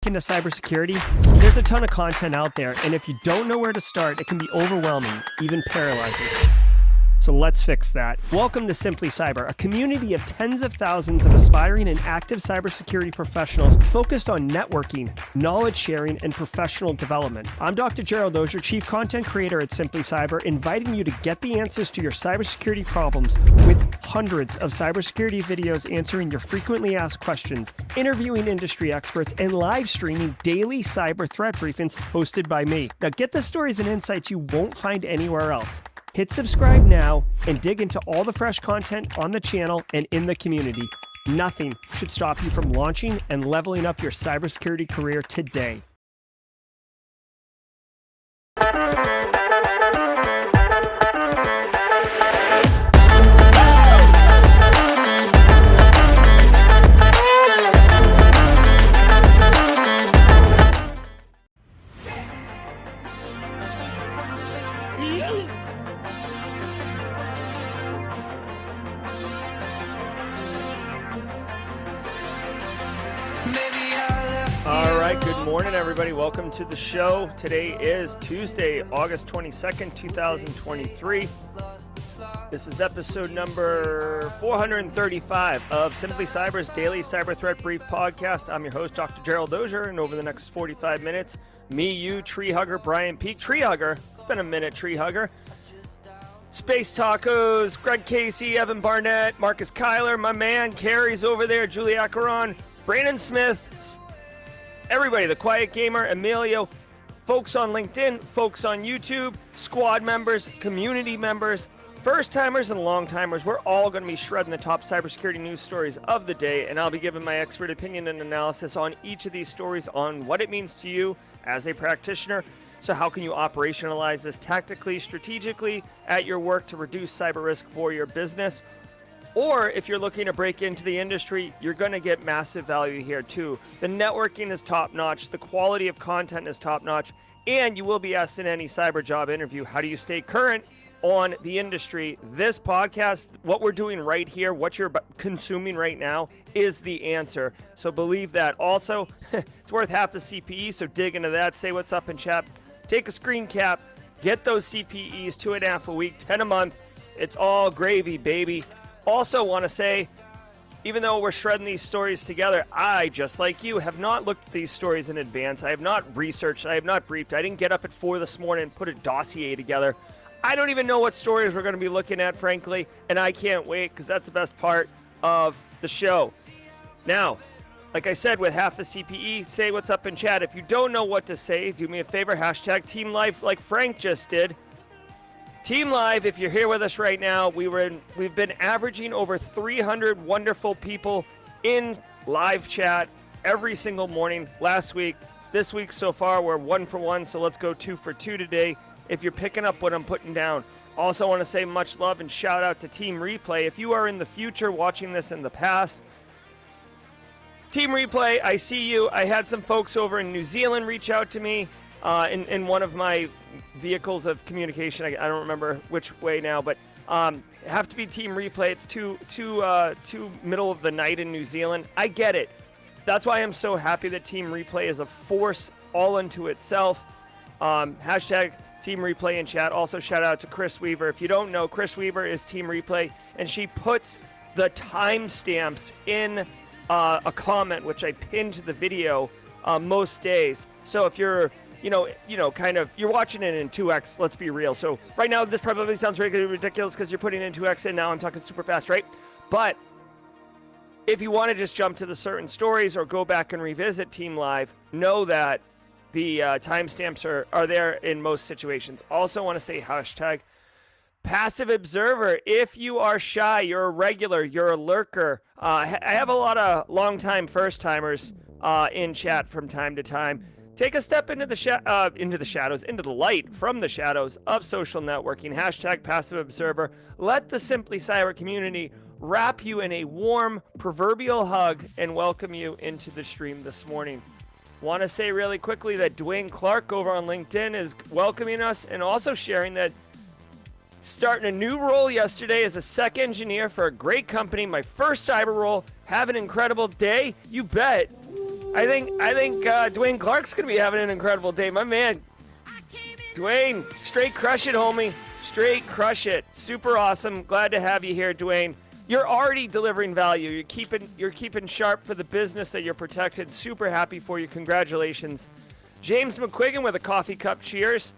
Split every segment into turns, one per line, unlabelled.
into cybersecurity, there's a ton of content out there, and if you don't know where to start, it can be overwhelming, even paralyzing. So let's fix that. Welcome to Simply Cyber, a community of tens of thousands of aspiring and active cybersecurity professionals focused on networking, knowledge sharing, and professional development. I'm Dr. Gerald, Auger, Chief Content Creator at Simply Cyber, inviting you to get the answers to your cybersecurity problems with hundreds of cybersecurity videos answering your frequently asked questions, interviewing industry experts, and live streaming daily cyber threat briefings hosted by me. Now get the stories and insights you won't find anywhere else. Hit subscribe now and dig into all the fresh content on the channel and in the community. Nothing should stop you from launching and leveling up your cybersecurity career today. Good morning, everybody. Welcome to the show. Today is Tuesday, August 22nd, 2023. This is episode number 435 of Simply Cyber's daily cyber threat brief podcast. I'm your host, Dr. Gerald Auger, and over the next 45 minutes, me, you, Tree Hugger, Brian Peak. Tree Hugger, it's been a minute, Tree Hugger. Space Tacos, Greg Casey, Evan Barnett, Marcus Kyler, my man, Carrie's over there, Julie Acaron, Brandon Smith, everybody, the Quiet Gamer, Emilio, folks on LinkedIn, folks on YouTube, squad members, community members, first-timers and long-timers. We're all going to be shredding the top cybersecurity news stories of the day, and I'll be giving my expert opinion and analysis on each of these stories on what it means to you as a practitioner. So how can you operationalize this tactically, strategically at your work to reduce cyber risk for your business? Or if you're looking to break into the industry, you're going to get massive value here too. The networking is top-notch, the quality of content is top-notch, and you will be asked in any cyber job interview, how do you stay current on the industry? This podcast, what we're doing right here, what you're consuming right now, is the answer. So believe that. Also, it's worth half a CPE, so dig into that. Say what's up in chat. Take a screen cap. Get those CPEs, 2.5 a week, 10 a month. It's all gravy, baby. Also want to say, even though we're shredding these stories together, I, just like you, have not looked at these stories in advance. I have not researched. I have not briefed. I didn't get up at 4 this morning and put a dossier together. I don't even know what stories we're going to be looking at, frankly, and I can't wait because that's the best part of the show. Now, like I said, with half the CPE, say what's up in chat. If you don't know what to say, do me a favor, hashtag Team Life like Frank just did. Team Live, if you're here with us right now, we've been averaging over 300 wonderful people in live chat every single morning last week. This week so far, we're 1 for 1, so let's go 2 for 2 today if you're picking up what I'm putting down. Also want to say much love and shout out to Team Replay. If you are in the future watching this in the past, Team Replay, I see you. I had some folks over in New Zealand reach out to me in one of my vehicles of communication. I don't remember which way now, but have to be Team Replay. It's too middle of the night in New Zealand. I get it. That's why I'm so happy that Team Replay is a force all unto itself. Hashtag Team Replay in chat. Also shout out to Chris Weaver. If you don't know, Chris Weaver is Team Replay, and she puts the timestamps in a comment, which I pinned to the video most days. So if you're you're watching it in 2x, let's be real. So right now, this probably sounds really ridiculous because you're putting in 2x and now I'm talking super fast, right? But if you want to just jump to the certain stories or go back and revisit Team Live, know that the timestamps are there in most situations. Also want to say hashtag Passive Observer. If you are shy, you're a regular, you're a lurker. I have a lot of long-time first-timers in chat from time to time. Take a step into the light from the shadows of social networking. Hashtag Passive Observer. Let the Simply Cyber community wrap you in a warm proverbial hug and welcome you into the stream this morning. Want to say really quickly that Dwayne Clark over on LinkedIn is welcoming us and also sharing that starting a new role yesterday as a SEC engineer for a great company. My first cyber role. Have an incredible day. You bet. I think Dwayne Clark's going to be having an incredible day. My man, Dwayne, straight crush it, homie. Straight crush it. Super awesome. Glad to have you here, Dwayne. You're already delivering value. You're keeping sharp for the business that you're protected. Super happy for you. Congratulations. James McQuiggan with a coffee cup. Cheers.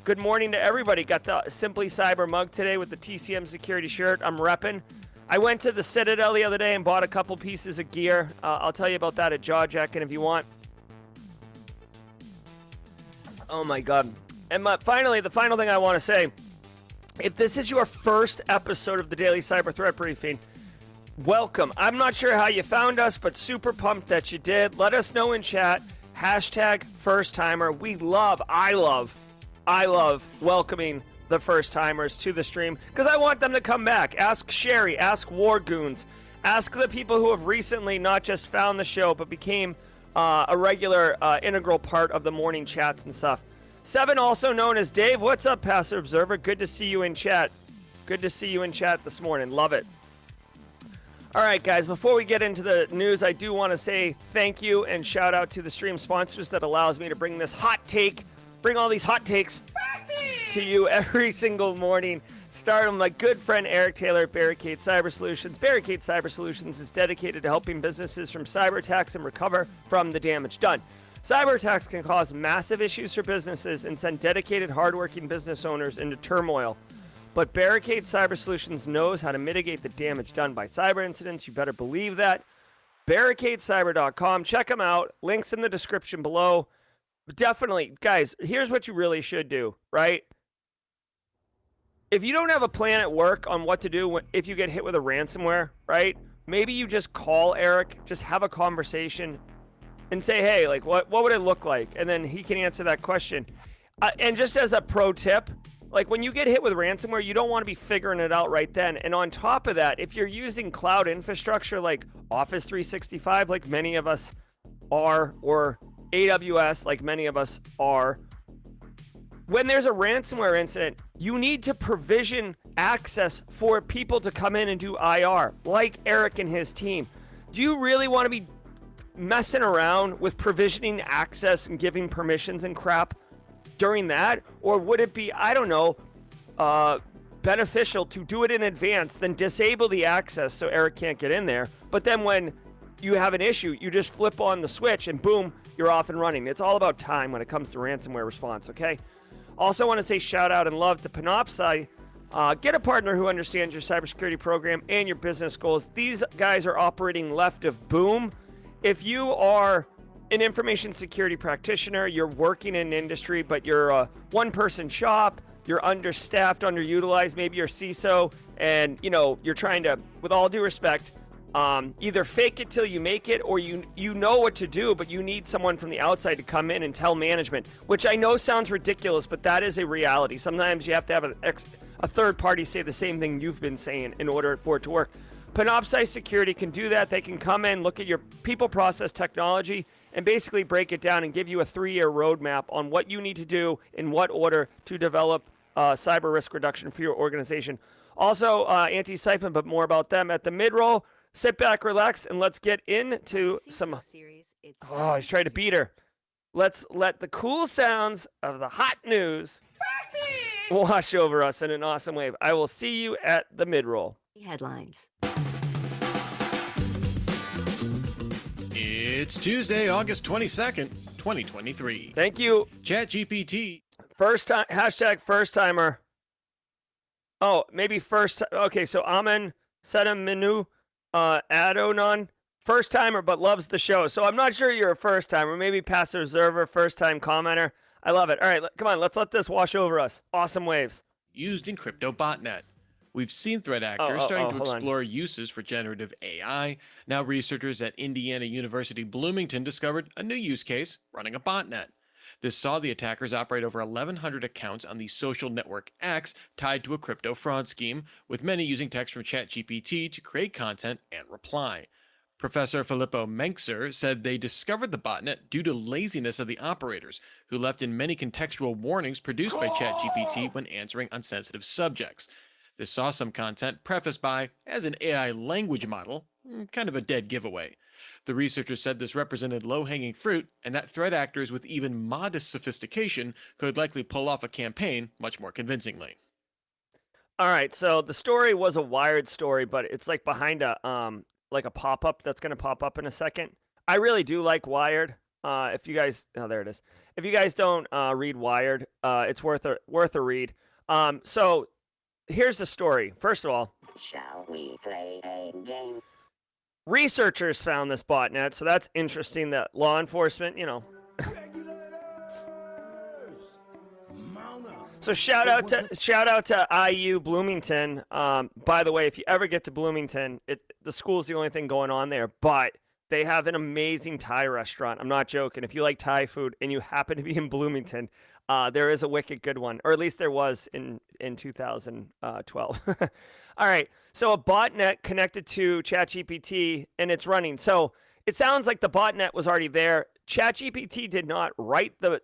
Good morning to everybody. Got the Simply Cyber mug today with the TCM security shirt. I'm repping. I went to the Citadel the other day and bought a couple pieces of gear. I'll tell you about that at Jawjacking if you want. Oh my God. And finally, the final thing I want to say, if this is your first episode of the Daily Cyber Threat Briefing, welcome. I'm not sure how you found us, but super pumped that you did. Let us know in chat. Hashtag first timer. I love welcoming the first timers to the stream because I want them to come back. Ask Sherry, ask War Goons, ask the people who have recently not just found the show but became a regular integral part of the morning chats and stuff. Seven, also known as Dave. What's up, Passive Observer? Good to see you in chat. Good to see you in chat this morning. Love it. All right, guys, before we get into the news, I do want to say thank you and shout out to the stream sponsors that allows me to bring this bring all these hot takes to you every single morning. Start with my good friend Eric Taylor at Barricade Cyber Solutions. Barricade Cyber Solutions is dedicated to helping businesses from cyber attacks and recover from the damage done. Cyber attacks can cause massive issues for businesses and send dedicated, hardworking business owners into turmoil. But Barricade Cyber Solutions knows how to mitigate the damage done by cyber incidents. You better believe that. BarricadeCyber.com. Check them out. Links in the description below. Definitely, guys, here's what you really should do, right? If you don't have a plan at work on what to do if you get hit with a ransomware, right? Maybe you just call Eric, just have a conversation and say, hey, like, what would it look like? And then he can answer that question. And just as a pro tip, like when you get hit with ransomware, you don't want to be figuring it out right then. And on top of that, if you're using cloud infrastructure like Office 365, like many of us are, or AWS, like many of us are, when there's a ransomware incident, you need to provision access for people to come in and do IR, like Eric and his team. Do you really want to be messing around with provisioning access and giving permissions and crap during that? Or would it be, I don't know, beneficial to do it in advance, then disable the access so Eric can't get in there, but then when you have an issue, you just flip on the switch and boom, you're off and running. It's all about time when it comes to ransomware response, okay? Also want to say shout out and love to Panoptcy. Get a partner who understands your cybersecurity program and your business goals. These guys are operating left of boom. If you are an information security practitioner, you're working in an industry, but you're a one-person shop, you're understaffed, underutilized, maybe you're CISO, and you're trying to, with all due respect, either fake it till you make it, or you know what to do, but you need someone from the outside to come in and tell management, which I know sounds ridiculous, but that is a reality. Sometimes you have to have a third party say the same thing you've been saying in order for it to work. Panoptcy Security can do that. They can come in, look at your people, process, technology, and basically break it down and give you a 3-year roadmap on what you need to do in what order to develop cyber risk reduction for your organization. Also, Antisyphon, but more about them at the Midroll. Sit back, relax, and let's get into some... Oh, he's trying to beat her. Let's let the cool sounds of the hot news wash over us in an awesome wave. I will see you at the Midroll.
Headlines.
It's Tuesday, August 22nd, 2023.
Thank you.
ChatGPT.
First time, hashtag first timer. Oh, maybe first. Okay, so Amen Sedaminu Adonon, first timer, but loves the show. So I'm not sure you're a first timer. Maybe passive observer, first time commenter. I love it. All right, come on, let's let this wash over us. Awesome waves.
Used in crypto botnet. We've seen threat actors starting to explore uses for generative AI. Now researchers at Indiana University Bloomington discovered a new use case running a botnet. This saw the attackers operate over 1,100 accounts on the social network X tied to a crypto fraud scheme, with many using text from ChatGPT to create content and reply. Professor Filippo Menkser said they discovered the botnet due to laziness of the operators, who left in many contextual warnings produced by ChatGPT when answering on sensitive subjects. This saw some content prefaced by, as an AI language model, kind of a dead giveaway. The researchers said this represented low-hanging fruit, and that threat actors with even modest sophistication could likely pull off a campaign much more convincingly.
All right, so the story was a Wired story, but it's like behind a pop-up that's going to pop up in a second. I really do like Wired. If you guys, oh, there it is. If you guys don't read Wired, it's worth a read. So here's the story. First of all,
shall we play a game?
Researchers found this botnet, so that's interesting that law enforcement, So shout out to IU Bloomington. By the way, if you ever get to Bloomington, the school's the only thing going on there, but they have an amazing Thai restaurant. I'm not joking. If you like Thai food and you happen to be in Bloomington, there is a wicked good one, or at least there was in 2012. All right, so a botnet connected to ChatGPT and it's running. So it sounds like the botnet was already there. ChatGPT did not write the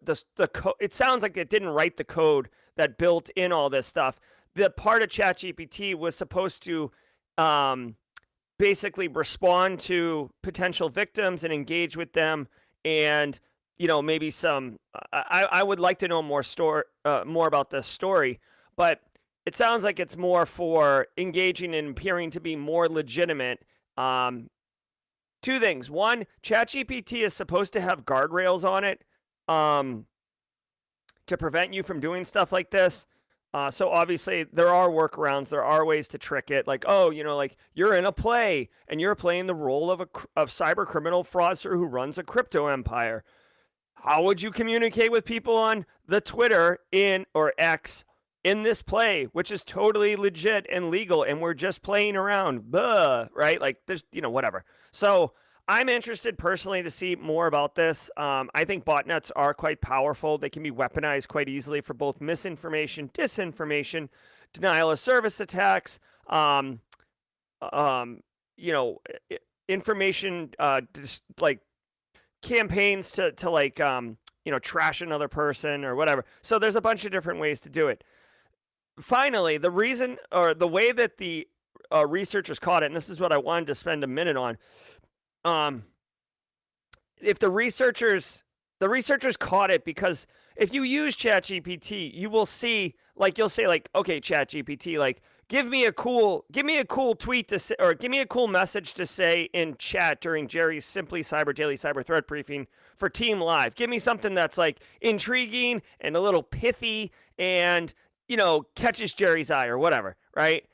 code. It sounds like it didn't write the code that built in all this stuff. The part of ChatGPT was supposed to basically respond to potential victims and engage with them, and maybe some. I would like to know more about this story, but it sounds like it's more for engaging and appearing to be more legitimate. Two things. One, ChatGPT is supposed to have guardrails on it to prevent you from doing stuff like this. So obviously there are workarounds. There are ways to trick it. Like, like you're in a play and you're playing the role of cyber criminal fraudster who runs a crypto empire. How would you communicate with people on the Twitter or X in this play, which is totally legit and legal, and we're just playing around, right? Like there's, whatever. So I'm interested personally to see more about this. I think botnets are quite powerful. They can be weaponized quite easily for both misinformation, disinformation, denial of service attacks, information, just like campaigns to like, trash another person or whatever. So there's a bunch of different ways to do it. Finally, the reason or the way that the researchers caught it, and this is what I wanted to spend a minute on. If the researchers caught it, because if you use ChatGPT, you will see, like, you'll say, like, okay, ChatGPT, like, give me a cool tweet to say, or give me a cool message to say in chat during Jerry's Simply Cyber Daily Cyber Threat Briefing for Team Live. Give me something that's like intriguing and a little pithy and catches Jerry's eye or whatever, right?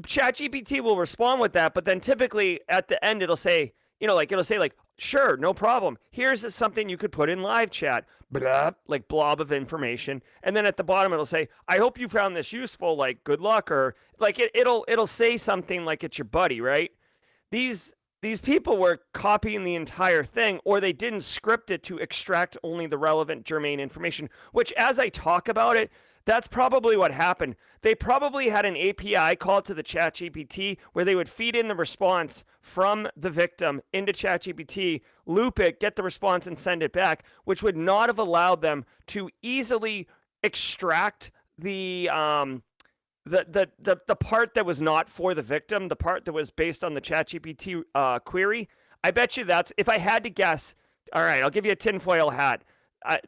ChatGPT will respond with that, but then typically at the end it'll say, sure, no problem. Here's something you could put in live chat, blah, like blob of information, and then at the bottom it'll say, I hope you found this useful, like good luck, or like it'll say something like it's your buddy, right? These people were copying the entire thing, or they didn't script it to extract only the relevant germane information, which as I talk about it, that's probably what happened. They probably had an API call to the ChatGPT where they would feed in the response from the victim into ChatGPT, loop it, get the response, and send it back, which would not have allowed them to easily extract the part that was not for the victim, the part that was based on the ChatGPT query. I bet you that's, if I had to guess, all right, I'll give you a tinfoil hat.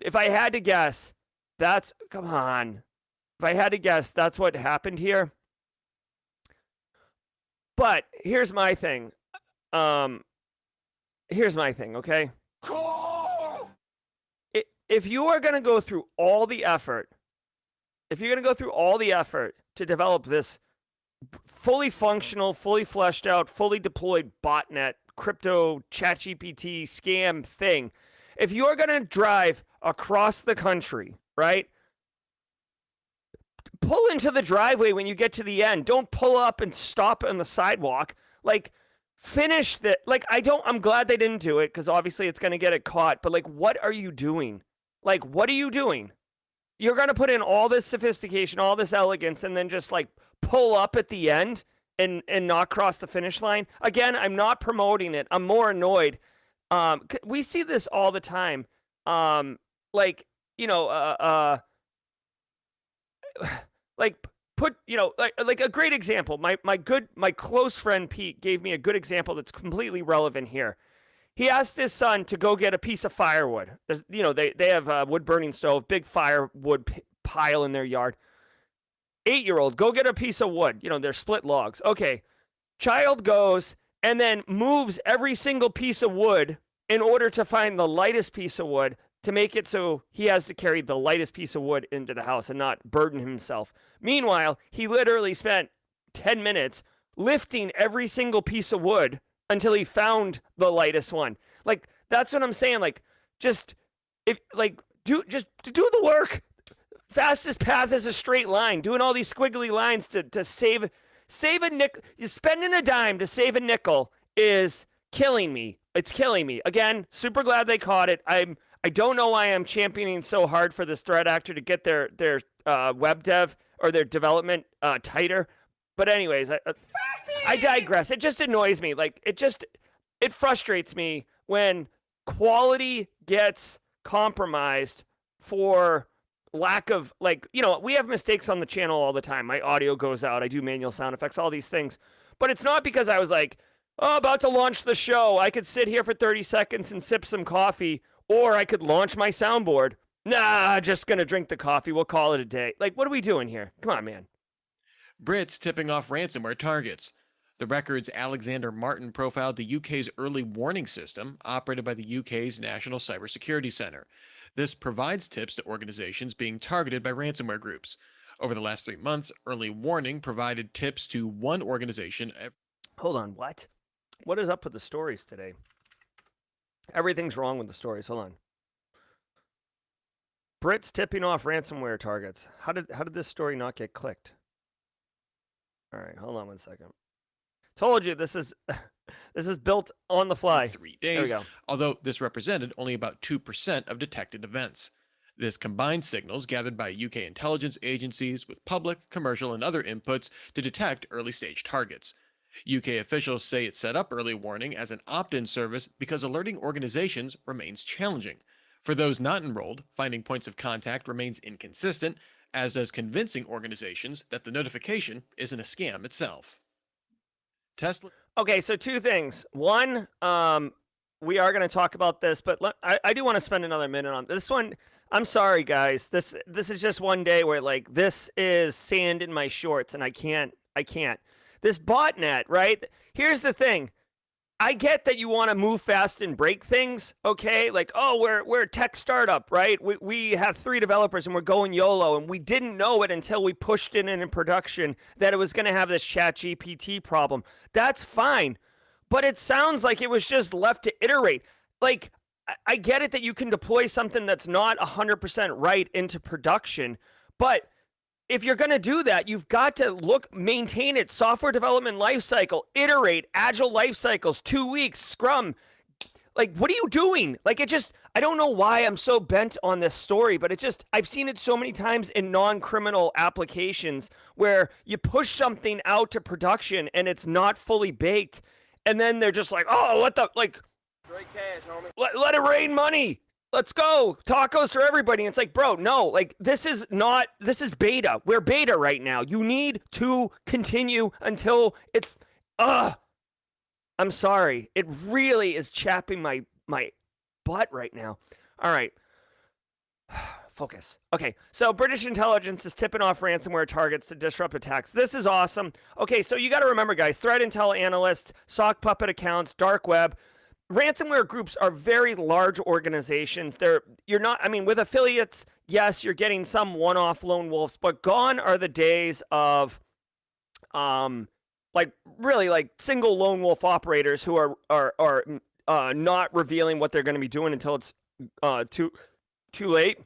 If I had to guess, come on. If I had to guess, that's what happened here. But here's my thing. Okay? If you are going to go through all the effort, to develop this fully functional, fully fleshed out, fully deployed botnet, crypto, ChatGPT scam thing, if you're going to drive across the country, right? Pull into the driveway when you get to the end. Don't pull up and stop on the sidewalk. Like, finish the, like, I'm glad they didn't do it because obviously it's going to get it caught. But, like, what are you doing? Like, what are you doing? You're going to put in all this sophistication, all this elegance, and then just, like, pull up at the end and not cross the finish line. Again, I'm not promoting it. I'm more annoyed. We see this all the time. Like put, like a great example. My close friend Pete gave me a good example that's completely relevant here. He asked his son to go get a piece of firewood. They have a wood burning stove, big firewood pile in their yard. 8-year-old, go get a piece of wood. They're split logs. Okay. Child goes and then moves every single piece of wood in order to find the lightest piece of wood to make it so he has to carry the lightest piece of wood into the house and not burden himself. Meanwhile, he literally spent 10 minutes lifting every single piece of wood until he found the lightest one. Like, that's what I'm saying. Like, do the work. Fastest path is a straight line. Doing all these squiggly lines to save a nickel. Spending a dime to save a nickel is killing me. It's killing me. Again, super glad they caught it. I don't know why I'm championing so hard for this threat actor to get their web dev or their development tighter. But anyways, I digress. It just annoys me. Like, it frustrates me when quality gets compromised for lack of, we have mistakes on the channel all the time. My audio goes out. I do manual sound effects, all these things. But it's not because I was about to launch the show. I could sit here for 30 seconds and sip some coffee, or I could launch my soundboard. Nah, just going to drink the coffee. We'll call it a day. Like, what are we doing here? Come on, man.
Britts tipping off ransomware targets. The Record's Alexander Martin profiled the UK's early warning system, operated by the UK's National Cybersecurity Centre. This provides tips to organizations being targeted by ransomware groups. Over the last 3 months, early warning provided tips to one organization.
Hold on, what? What is up with the stories today? Everything's wrong with the stories. Hold on. Britts tipping off ransomware targets. How did this story not get clicked? All right, hold on one second. Told you this is built on the fly.
3 days. There we go. Although this represented only about 2% of detected events. This combines signals gathered by UK intelligence agencies with public, commercial, and other inputs to detect early-stage targets. UK officials say it set up early warning as an opt-in service because alerting organizations remains challenging. For those not enrolled, finding points of contact remains inconsistent, as does convincing organizations that the notification isn't a scam itself. Tesla.
Okay, so 2 things. One, we are going to talk about this, but I do want to spend another minute on this one. I'm sorry, guys. This is just one day where, this is sand in my shorts, and I can't. This botnet, right? Here's the thing. I get that you want to move fast and break things, okay? We're a tech startup, right? We have 3 developers and we're going YOLO, and we didn't know it until we pushed it in production that it was going to have this ChatGPT problem. That's fine, but it sounds like it was just left to iterate. I get it that you can deploy something that's not 100% right into production, but if you're going to do that, you've got to maintain it. Software development lifecycle, iterate, agile life cycles, 2 weeks, Scrum. What are you doing? I don't know why I'm so bent on this story, but I've seen it so many times in non-criminal applications where you push something out to production and it's not fully baked. And then they're just what the,
Straight cash, homie.
let it rain money. Let's go. Tacos for everybody. And it's bro, no, this is beta. We're beta right now. You need to continue until it's, I'm sorry. It really is chapping my butt right now. All right. Focus. Okay, so British intelligence is tipping off ransomware targets to disrupt attacks. This is awesome. Okay, so you got to remember, guys, threat intel analysts, sock puppet accounts, dark web. Ransomware groups are very large organizations. With affiliates, yes, you're getting some one-off lone wolves, but gone are the days of, single lone wolf operators who are not revealing what they're going to be doing until it's too late.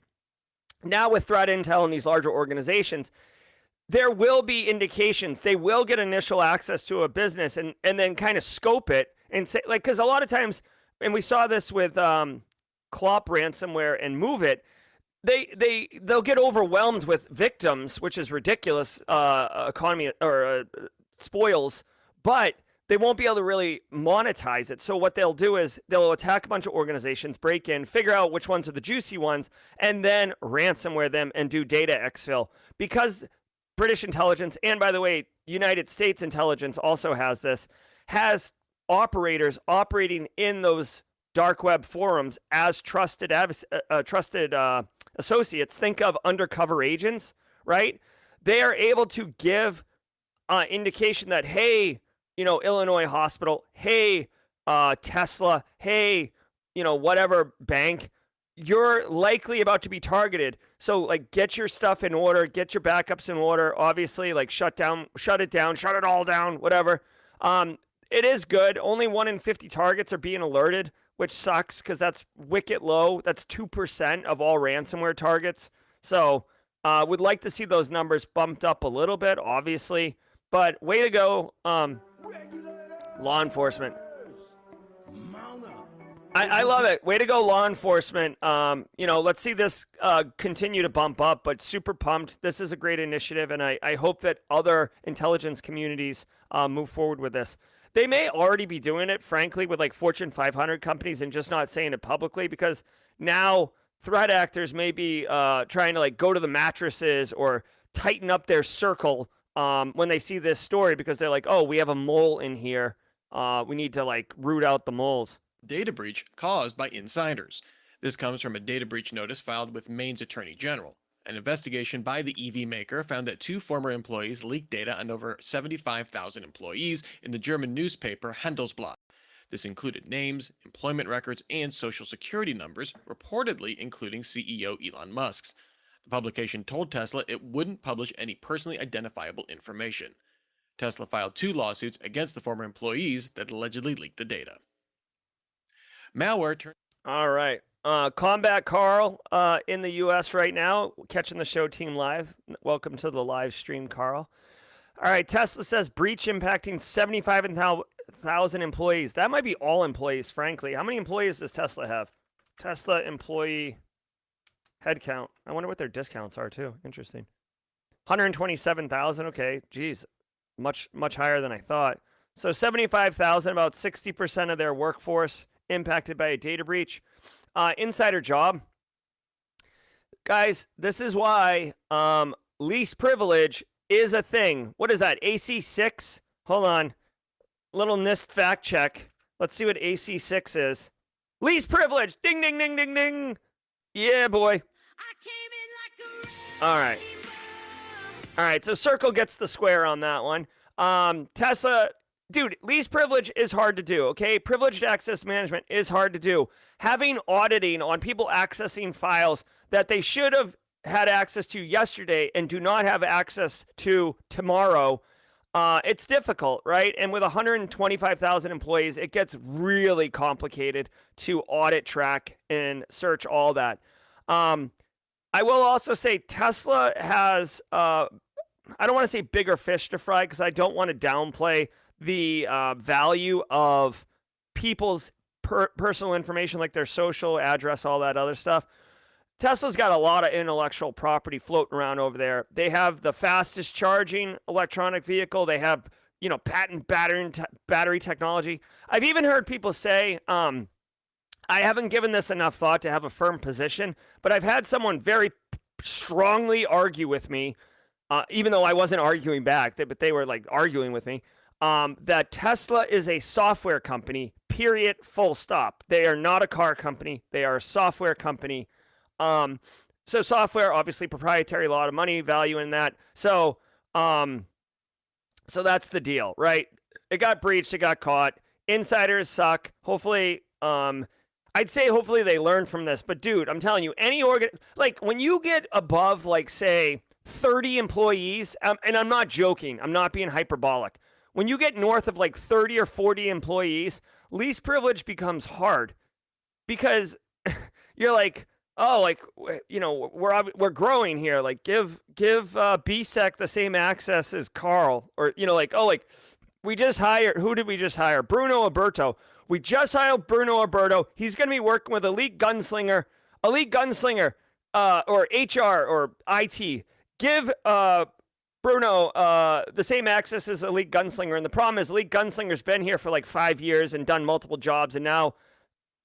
Now with threat intel and these larger organizations, there will be indications. They will get initial access to a business and then kind of scope it. And say, because a lot of times, and we saw this with Clop ransomware and Move It, they'll get overwhelmed with victims, which is ridiculous economy or spoils, but they won't be able to really monetize it. So what they'll do is they'll attack a bunch of organizations, break in, figure out which ones are the juicy ones, and then ransomware them and do data exfil. Because British intelligence, and by the way, United States intelligence also has this, has operators operating in those dark web forums as trusted associates. Think of undercover agents, right? They are able to give indication that, hey, Illinois hospital, hey, Tesla, hey, whatever bank, you're likely about to be targeted. So like, get your stuff in order, get your backups in order. Obviously, like shut it all down, whatever. It is good. Only 1 in 50 targets are being alerted, which sucks because that's wicked low. That's 2% of all ransomware targets. So would like to see those numbers bumped up a little bit, obviously. But way to go, law enforcement. I love it. Way to go, law enforcement. Let's see this continue to bump up, but super pumped. This is a great initiative, and I hope that other intelligence communities move forward with this. They may already be doing it, frankly, with like Fortune 500 companies and just not saying it publicly, because now threat actors may be trying to like go to the mattresses or tighten up their circle when they see this story, because they're like, oh, we have a mole in here. We need to like root out the moles.
Data breach caused by insiders. This comes from a data breach notice filed with Maine's Attorney General. An investigation by the EV maker found that 2 former employees leaked data on over 75,000 employees in the German newspaper Handelsblatt. This included names, employment records, and social security numbers, reportedly including CEO Elon Musk's. The publication told Tesla it wouldn't publish any personally identifiable information. Tesla filed 2 lawsuits against the former employees that allegedly leaked the data. Malware turned...
All right. Combat Carl in the U.S. right now, catching the show team live. Welcome to the live stream, Carl. All right, Tesla says breach impacting 75,000 employees. That might be all employees, frankly. How many employees does Tesla have? Tesla employee headcount. I wonder what their discounts are, too. Interesting. 127,000. Okay, geez. Much higher than I thought. So 75,000, about 60% of their workforce impacted by a data breach. Insider job. Guys, this is why least privilege is a thing. What is that? AC6? Hold on. Little NIST fact check. Let's see what AC6 is. Least privilege. Ding, ding, ding, ding, ding. Yeah, boy. All right. All right, so Circle gets the square on that one. Tesla... Dude, least privilege is hard to do, okay? Privileged access management is hard to do. Having auditing on people accessing files that they should have had access to yesterday and do not have access to tomorrow, it's difficult, right? And with 125,000 employees, it gets really complicated to audit, track, and search all that. I will also say Tesla has, I don't want to say bigger fish to fry because I don't want to downplay the value of people's personal information, like their social address, all that other stuff. Tesla's got a lot of intellectual property floating around over there. They have the fastest charging electronic vehicle. They have, patent battery technology. I've even heard people say, I haven't given this enough thought to have a firm position, but I've had someone very strongly argue with me, even though I wasn't arguing back, but they were like arguing with me. That Tesla is a software company, period, full stop. They are not a car company. They are a software company. So software, obviously proprietary, a lot of money, value in that. So that's the deal, right? It got breached. It got caught. Insiders suck. Hopefully, I'd say hopefully they learn from this. But dude, I'm telling you, like when you get above, like say 30 employees, and I'm not joking. I'm not being hyperbolic. When you get north of like 30 or 40 employees, least privilege becomes hard because you're like, oh, like, we're growing here. Like give BSEC the same access as Carl, or, like, oh, like we just hired, who did we just hire? Bruno Alberto. We just hired Bruno Alberto. He's going to be working with elite gunslinger, or HR or IT. Give, Bruno, the same access as Elite Gunslinger. And the problem is Elite Gunslinger's been here for like 5 years and done multiple jobs. And now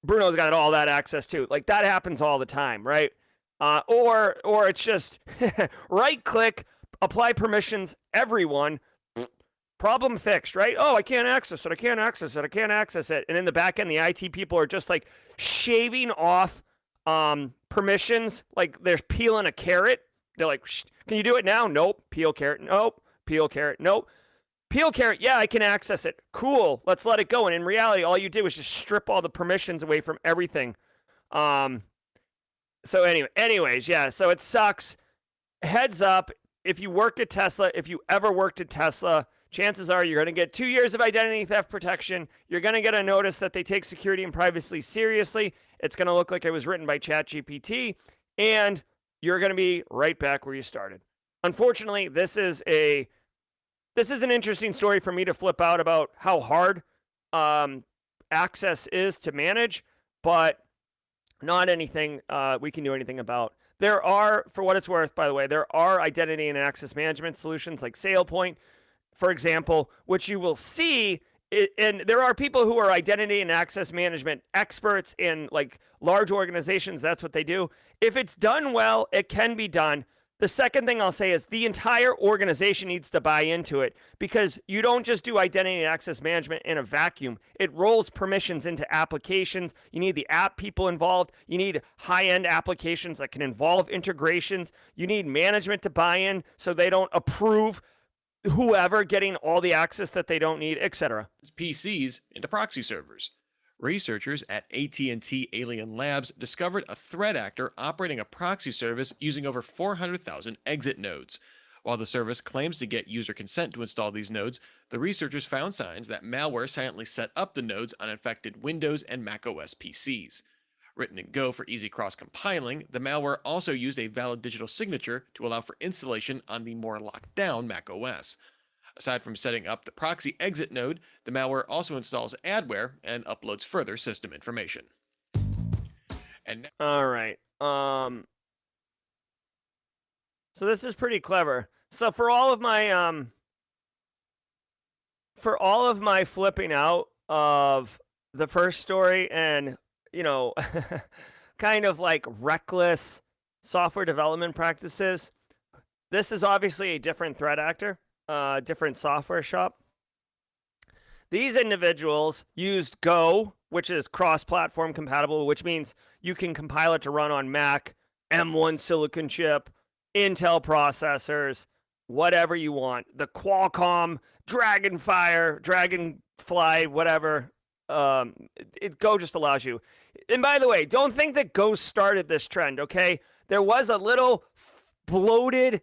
Bruno's got all that access too. Like that happens all the time, right? Or it's just right click, apply permissions, everyone, problem fixed, right? Oh, I can't access it. I can't access it. I can't access it. And in the back end, the IT people are just like shaving off permissions, like they're peeling a carrot. They're like, can you do it now? Nope. Peel carrot. Nope. Peel carrot. Nope. Peel carrot. Yeah, I can access it. Cool. Let's let it go. And in reality, all you did was just strip all the permissions away from everything. So anyways, yeah. So it sucks. Heads up. If you worked at Tesla, if you ever worked at Tesla, chances are you're going to get 2 years of identity theft protection. You're going to get a notice that they take security and privacy seriously. It's going to look like it was written by ChatGPT, and you're going to be right back where you started. Unfortunately, this is an interesting story for me to flip out about how hard access is to manage, but not anything we can do anything about. There are, for what it's worth, by the way, there are identity and access management solutions like SailPoint, for example, which you will see. And there are people who are identity and access management experts in like large organizations. That's what they do. If it's done well, it can be done. The second thing I'll say is the entire organization needs to buy into it, because you don't just do identity and access management in a vacuum. It rolls permissions into applications. You need the app people involved. You need high-end applications that can involve integrations. You need management to buy in so they don't approve whoever getting all the access that they don't need, etc.
PCs into proxy servers. Researchers at AT&T Alien Labs discovered a threat actor operating a proxy service using over 400,000 exit nodes. While the service claims to get user consent to install these nodes, the researchers found signs that malware silently set up the nodes on infected Windows and macOS PCs. Written in Go for easy cross-compiling, the malware also used a valid digital signature to allow for installation on the more locked-down macOS. Aside from setting up the proxy exit node, the malware also installs adware and uploads further system information. And
all right. So this is pretty clever. So for all of my flipping out of the first story and, you know, kind of like reckless software development practices, this is obviously a different threat actor. Different software shop. These individuals used Go, which is cross-platform compatible, which means you can compile it to run on Mac, M1 silicon chip, Intel processors, whatever you want. The Qualcomm, Dragonfly, whatever. Go just allows you. And by the way, don't think that Go started this trend, okay? There was a little bloated,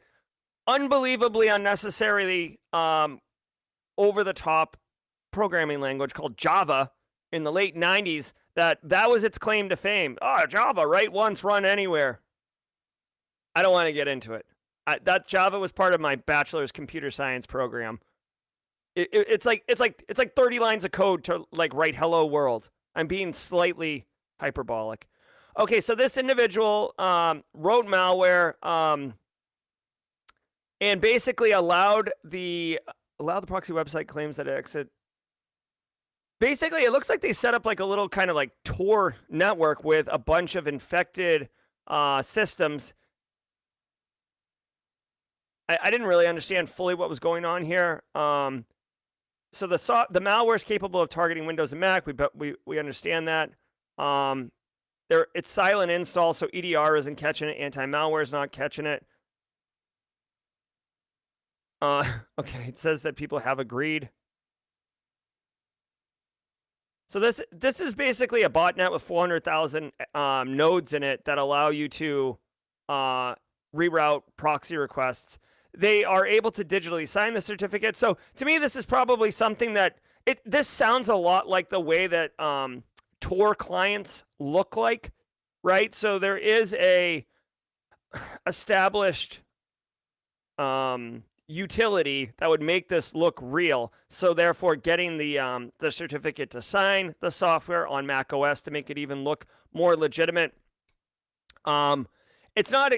unbelievably unnecessarily over-the-top programming language called Java in the late 90s that was its claim to fame. Oh, Java, write once, run anywhere. I don't want to get into it. That Java was part of my bachelor's computer science program. It's like 30 lines of code to like write hello world. I'm being slightly hyperbolic. Okay, so this individual wrote malware and basically allowed the proxy website claims that exit. Basically, it looks like they set up like a little kind of like Tor network with a bunch of infected systems. I didn't really understand fully what was going on here. So the malware is capable of targeting Windows and Mac. We understand that. It's silent install, so EDR isn't catching it. Anti-malware is not catching it. Okay, it says that people have agreed. So this is basically a botnet with 400,000 nodes in it that allow you to reroute proxy requests. They are able to digitally sign the certificate. So to me, this is probably something that this sounds a lot like the way that Tor clients look like, right? So there is a established utility that would make this look real. So therefore, getting the certificate to sign the software on Mac OS to make it even look more legitimate. It's not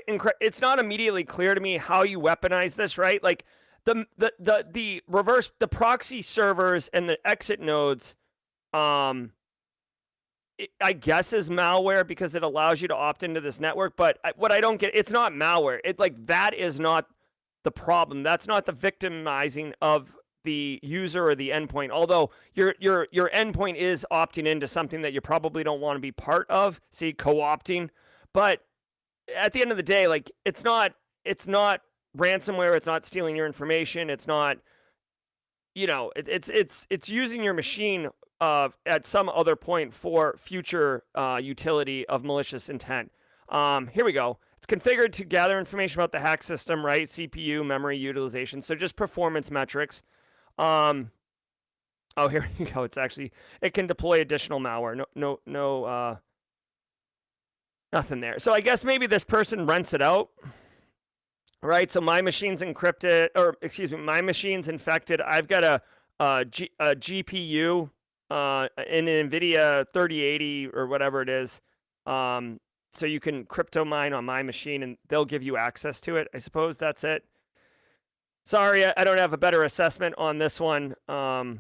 immediately clear to me how you weaponize this, right? Like the proxy servers and the exit nodes, I guess is malware because it allows you to opt into this network. But what I don't get, it's not malware. That is not the problem. That's not the victimizing of the user or the endpoint. Although your endpoint is opting into something that you probably don't want to be part of. See, co-opting. But at the end of the day, like it's not ransomware. It's not stealing your information. It's not, it's using your machine at some other point for future utility of malicious intent. Here we go. It's configured to gather information about the hack system, right? CPU, memory utilization. So just performance metrics. Oh, here you go. It can deploy additional malware. No, nothing there. So I guess maybe this person rents it out, right? So my machine's encrypted, my machine's infected. I've got a GPU in an NVIDIA 3080 or whatever it is. So you can crypto mine on my machine and they'll give you access to it. I suppose that's it. Sorry, I don't have a better assessment on this one. Sorry,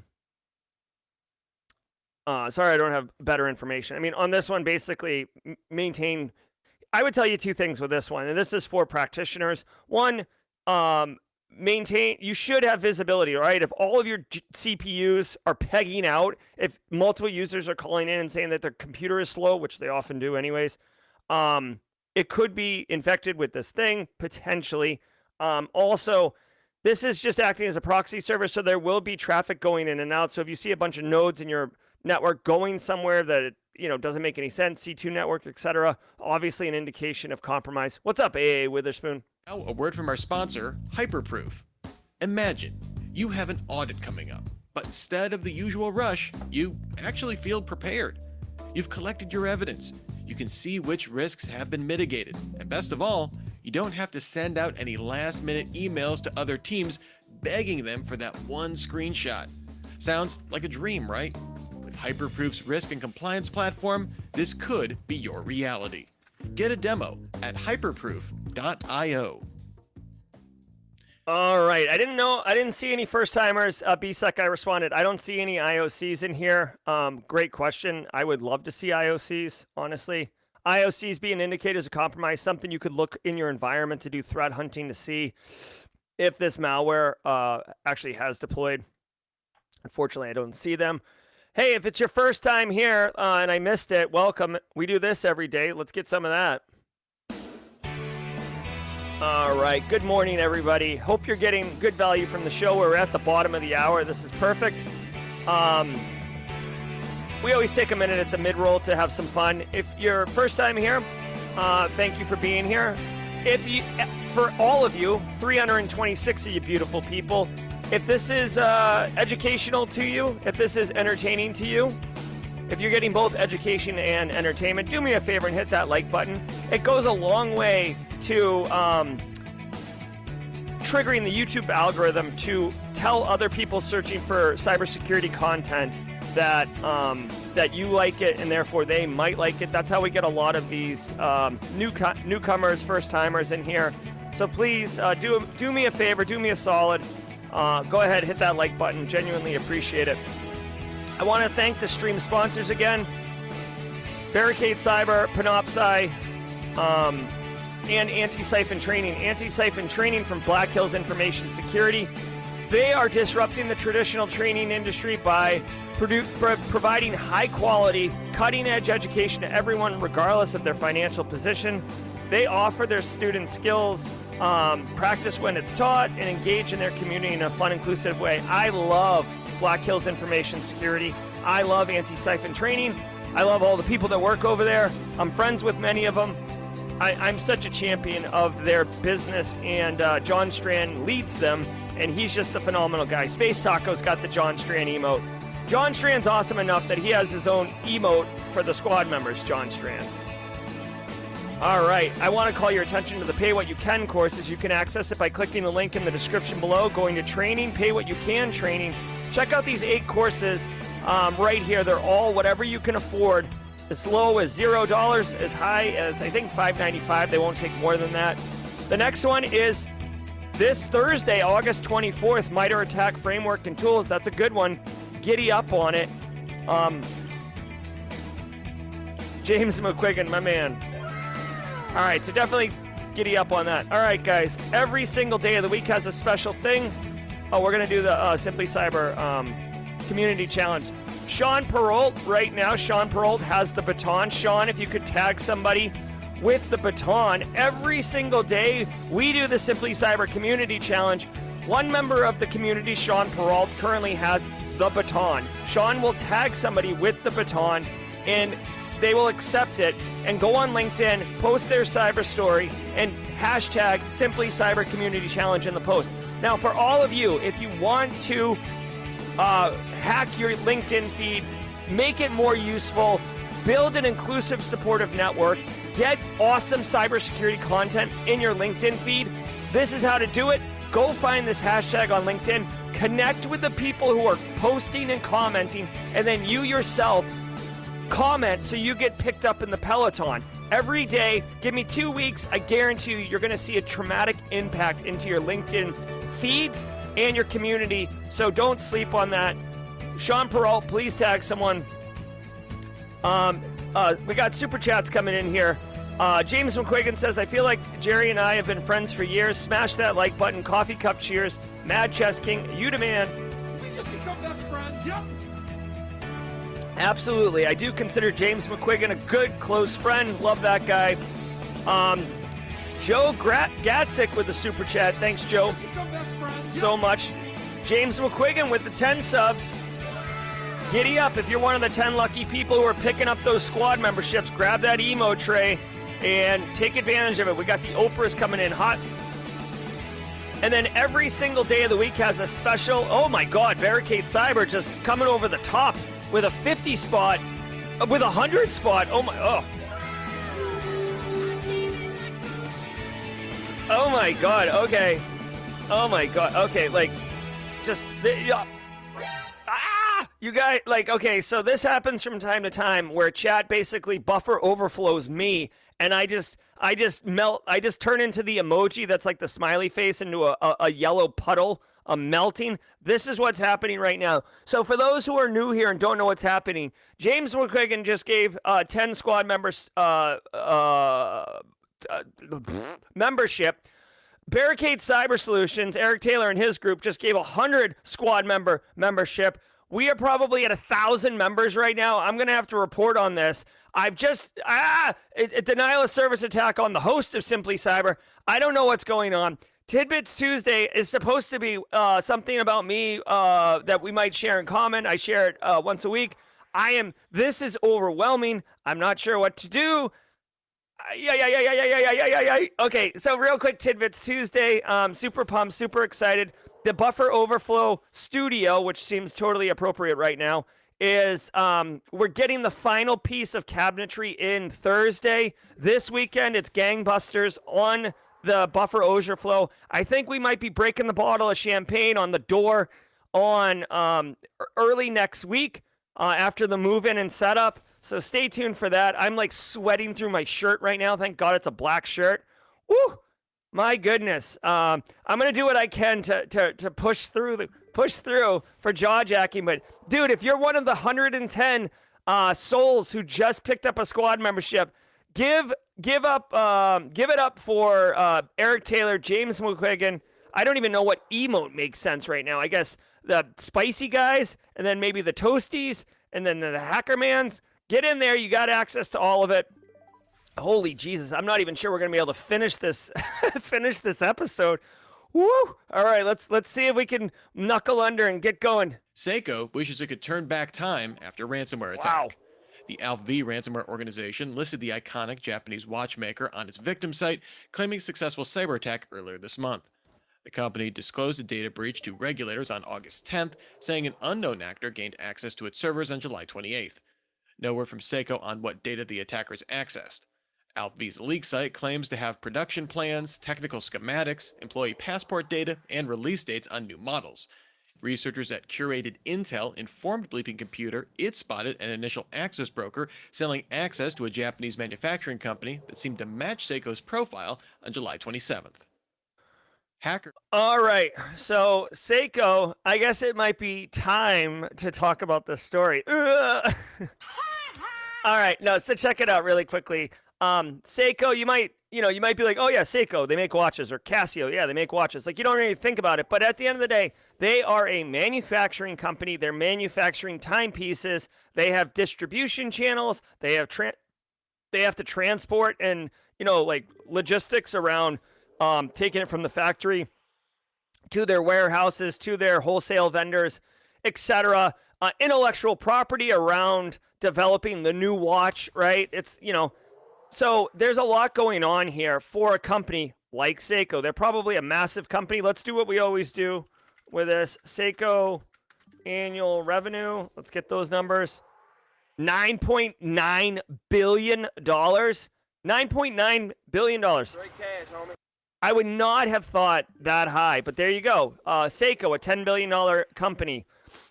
I don't have better information. I mean, on this one, basically, I would tell you two things with this one, and this is for practitioners. One, you should have visibility, right? If all of your CPUs are pegging out, if multiple users are calling in and saying that their computer is slow, which they often do anyways, it could be infected with this thing, potentially. Also, this is just acting as a proxy server, so there will be traffic going in and out. So if you see a bunch of nodes in your network going somewhere that doesn't make any sense, C2 network, etc., obviously an indication of compromise. What's up, AA Witherspoon?
Now, a word from our sponsor, Hyperproof. Imagine you have an audit coming up, but instead of the usual rush, you actually feel prepared. You've collected your evidence. You can see which risks have been mitigated. And best of all, you don't have to send out any last-minute emails to other teams begging them for that one screenshot. Sounds like a dream, right? With Hyperproof's risk and compliance platform, this could be your reality. Get a demo at hyperproof.io.
All right. I didn't see any first-timers. BSEC, I responded. I don't see any IOCs in here. Great question. I would love to see IOCs, honestly. IOCs being indicated as a compromise, something you could look in your environment to do threat hunting to see if this malware actually has deployed. Unfortunately, I don't see them. Hey, if it's your first time here and I missed it, welcome. We do this every day. Let's get some of that. All right. Good morning, everybody. Hope you're getting good value from the show. We're at the bottom of the hour. This is perfect. We always take a minute at the mid-roll to have some fun. If you're first time here, thank you for being here. For all of you, 326 of you beautiful people, if this is educational to you, if this is entertaining to you, if you're getting both education and entertainment, do me a favor and hit that like button. It goes a long way to triggering the YouTube algorithm to tell other people searching for cybersecurity content that you like it and therefore they might like it. That's how we get a lot of these newcomers, first-timers in here. So please do me a favor, do me a solid. Go ahead, hit that like button. Genuinely appreciate it. I want to thank the stream sponsors again. Barricade Cyber, Panoptcy, and Antisyphon Training. Antisyphon Training from Black Hills Information Security. They are disrupting the traditional training industry by providing high-quality, cutting-edge education to everyone, regardless of their financial position. They offer their students skills, practice when it's taught, and engage in their community in a fun, inclusive way. I love Black Hills Information Security. I love Antisyphon Training. I love all the people that work over there. I'm friends with many of them. I'm such a champion of their business, and John Strand leads them, and he's just a phenomenal guy. Space Taco's got the John Strand emote. John Strand's awesome enough that he has his own emote for the squad members, John Strand. All right, I want to call your attention to the Pay What You Can courses. You can access it by clicking the link in the description below, going to training, Pay What You Can training. Check out these 8 courses right here. They're all whatever you can afford, as low as $0, as high as, I think, $5.95. They won't take more than that. The next one is this Thursday, August 24th, MITRE ATT&CK Framework and Tools. That's a good one. Giddy up on it. James McQuiggan, my man. All right, so definitely Giddy up on that. All right, guys. Every single day of the week has a special thing. Oh, we're going to do the Simply Cyber Community Challenge. Sean Perrault, right now, Sean Perrault has the baton. Sean, if you could tag somebody with the baton. Every single day, we do the Simply Cyber Community Challenge. One member of the community, Sean Perrault, currently has the baton. Sean will tag somebody with the baton, and they will accept it and go on LinkedIn, post their cyber story, and hashtag Simply Cyber Community Challenge in the post. Now, for all of you, if you want to hack your LinkedIn feed, make it more useful, build an inclusive, supportive network, get awesome cybersecurity content in your LinkedIn feed, this is how to do it. Go find this hashtag on LinkedIn, connect with the people who are posting and commenting, and then you yourself comment so you get picked up in the peloton. Every day, give me 2 weeks, I guarantee you're going to see a traumatic impact into your LinkedIn feeds and your community, so don't sleep on that. Sean Perrault, please tag someone. We got super chats coming in here. James McQuiggan says, I feel like Jerry and I have been friends for years. Smash that like button. Coffee cup cheers. Mad Chess King, you demand.
We just become best friends. Yep.
Absolutely. I do consider James McQuiggan a good, close friend. Love that guy. Joe Gatzik with the super chat. Thanks, Joe.
Become best friends. Yep.
So much. James McQuiggan with the 10 subs. Giddy up if you're one of the 10 lucky people who are picking up those squad memberships. Grab that emo tray and take advantage of it. We got the Oprahs coming in hot. And then every single day of the week has a special. Oh my God, Barricade Cyber just coming over the top with a 50 spot, with a 100 spot. Oh my God. Okay. Oh my God. Okay. Like, just you guys, like, okay. So this happens from time to time where chat basically buffer overflows me, and I just melt. I just turn into the emoji that's like the smiley face into a yellow puddle. Melting. This is what's happening right now. So for those who are new here and don't know what's happening, James McQuiggan just gave 10 squad members membership. Barricade Cyber Solutions, Eric Taylor and his group just gave 100 squad membership. We are probably at 1,000 members right now. I'm going to have to report on this. I've just, a denial of service attack on the host of Simply Cyber. I don't know what's going on. Tidbits Tuesday is supposed to be something about me that we might share in common. I share it once a week. This is overwhelming. I'm not sure what to do. Okay, so real quick, Tidbits Tuesday. Super pumped, super excited. The Buffer Overflow Studio, which seems totally appropriate right now, is we're getting the final piece of cabinetry in Thursday. This weekend, it's gangbusters on the Buffer Overflow. I think we might be breaking the bottle of champagne on the door on early next week after the move-in and setup. So stay tuned for that. I'm like sweating through my shirt right now. Thank God it's a black shirt. Woo! My goodness. I'm gonna do what I can to push through for jaw jacking. But dude, if you're one of the 110 souls who just picked up a squad membership, give it up for Eric Taylor, James McQuiggan. I don't even know what emote makes sense right now. I guess the spicy guys, and then maybe the toasties, and then the hackermans. Get in there. You got access to all of it. Holy Jesus. I'm not even sure we're going to be able to finish this episode. Woo! All right, let's see if we can knuckle under and get going.
Seiko wishes it could turn back time after ransomware attack.
Wow.
The ALV ransomware organization listed the iconic Japanese watchmaker on its victim site, claiming successful cyber attack earlier this month. The company disclosed a data breach to regulators on August 10th, saying an unknown actor gained access to its servers on July 28th. No word from Seiko on what data the attackers accessed. ALV's leak site claims to have production plans, technical schematics, employee passport data, and release dates on new models. Researchers at Curated Intel informed Bleeping Computer it spotted an initial access broker selling access to a Japanese manufacturing company that seemed to match Seiko's profile on July 27th. Hacker.
All right, so Seiko, I guess it might be time to talk about this story. All right, no, so check it out really quickly. Seiko, you might you might be like, oh yeah, Seiko, they make watches, or Casio, yeah, they make watches. Like, you don't really think about it, but at the end of the day, they are a manufacturing company. They're manufacturing timepieces. They have distribution channels. They have to transport and like logistics around taking it from the factory to their warehouses, to their wholesale vendors, etc. Intellectual property around developing the new watch, right? It's so there's a lot going on here for a company like Seiko. They're probably a massive company. Let's do what we always do with this. Seiko annual revenue. Let's get those numbers. $9.9 billion. $9.9 billion.
Straight cash, homie.
I would not have thought that high, but there you go. Seiko, a $10 billion company.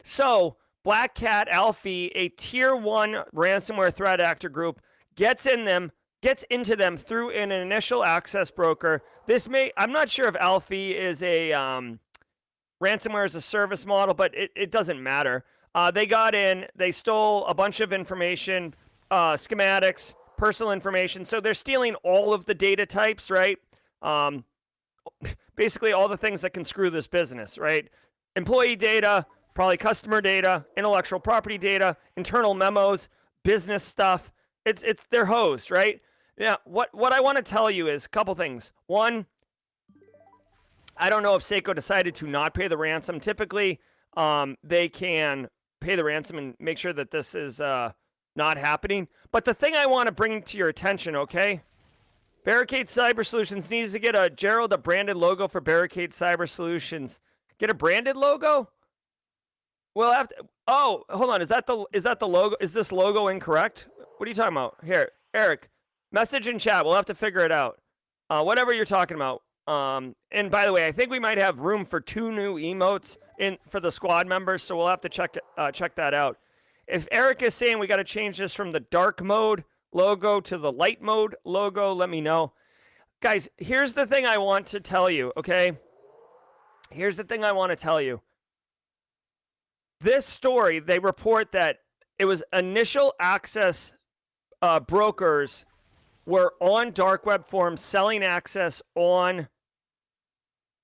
So Black Cat Alfie, a tier 1 ransomware threat actor group, gets into them through an initial access broker. I'm not sure if Alfie is a ransomware as a service model, but it doesn't matter. They got in, they stole a bunch of information, schematics, personal information. So they're stealing all of the data types, right? Basically all the things that can screw this business, right? Employee data, probably customer data, intellectual property data, internal memos, business stuff. It's their host, right? Yeah, what I want to tell you is a couple things. One, I don't know if Seiko decided to not pay the ransom. Typically, they can pay the ransom and make sure that this is not happening. But the thing I want to bring to your attention, okay? Barricade Cyber Solutions needs to get Gerald a branded logo for Barricade Cyber Solutions. Get a branded logo? We'll have to. Oh, hold on. Is that the logo? Is this logo incorrect? What are you talking about? Here, Eric. Message in chat. We'll have to figure it out. Whatever you're talking about. And by the way, I think we might have room for 2 new emotes for the squad members, so we'll have to check that out. If Eric is saying we got to change this from the dark mode logo to the light mode logo, let me know. Guys, here's the thing I want to tell you, okay? Here's the thing I want to tell you. This story, they report that it was initial access brokers were on dark web forums selling access on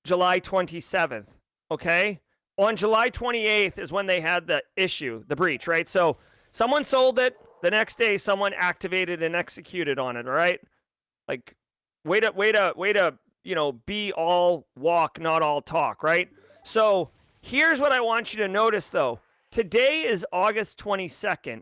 July 27th, okay? On July 28th is when they had the issue, the breach, right? So someone sold it. The next day, someone activated and executed on it, all right? Like, way to, be all walk, not all talk, right? So here's what I want you to notice, though. Today is August 22nd.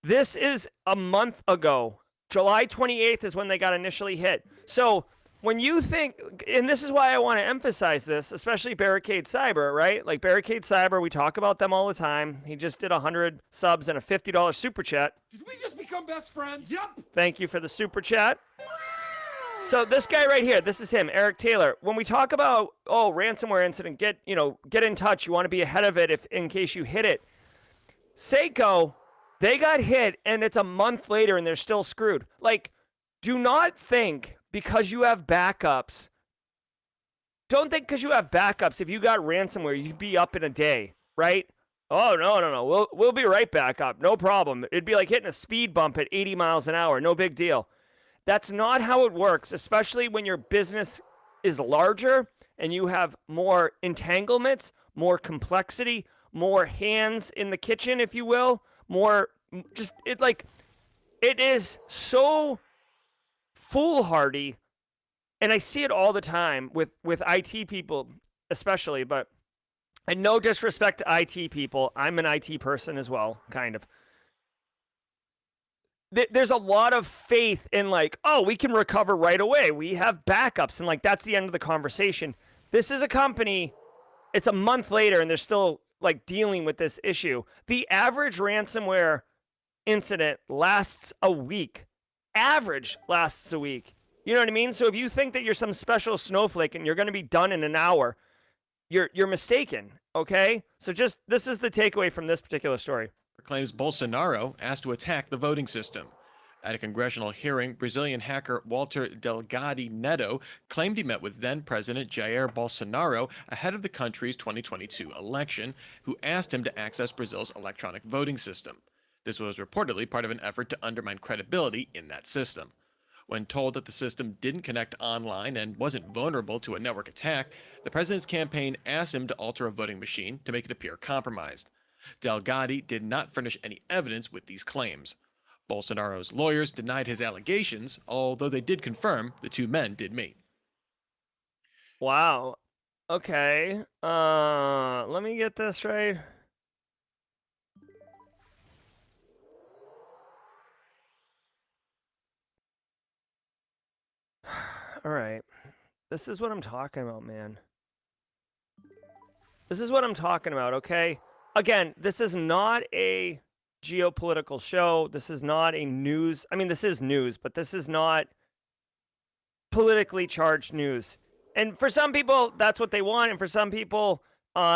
This is a month ago. July 28th is when they got initially hit. So when you think, and this is why I want to emphasize this, especially Barricade Cyber, right? Like Barricade Cyber, we talk about them all the time. He just did 100 subs and a $50 super chat.
Did we just become best friends? Yep.
Thank you for the super chat. So this guy right here, this is him, Eric Taylor. When we talk about, ransomware incident, get in touch. You want to be ahead of it in case you hit it. Seiko, they got hit and it's a month later and they're still screwed. Like, do not think because you have backups. Don't think because you have backups, if you got ransomware, you'd be up in a day, right? Oh, no. We'll be right back up. No problem. It'd be like hitting a speed bump at 80 miles an hour. No big deal. That's not how it works, especially when your business is larger and you have more entanglements, more complexity, more hands in the kitchen, if you will, it is so foolhardy, and I see it all the time with IT people especially, and no disrespect to IT people, I'm an IT person as well, kind of. There's a lot of faith in we can recover right away. We have backups, and that's the end of the conversation. This is a company, it's a month later, and they're still dealing with this issue. The average ransomware incident lasts a week. Average lasts a week. You know what I mean? So if you think that you're some special snowflake and you're going to be done in an hour, you're mistaken, okay? So this is the takeaway from this particular story.
Claims Bolsonaro asked to attack the voting system. At a congressional hearing, Brazilian hacker Walter Delgado Neto claimed he met with then-President Jair Bolsonaro ahead of the country's 2022 election, who asked him to access Brazil's electronic voting system. This was reportedly part of an effort to undermine credibility in that system. When told that the system didn't connect online and wasn't vulnerable to a network attack, the president's campaign asked him to alter a voting machine to make it appear compromised. Delgatti did not furnish any evidence with these claims. Bolsonaro's lawyers denied his allegations, although they did confirm the two men did meet.
Wow. Okay. Let me get this right. All right. This is what I'm talking about, man. This is what I'm talking about, okay? Again, this is not a geopolitical show. This is not a news. I mean, this is news, but this is not politically charged news. And for some people, that's what they want. And for some people,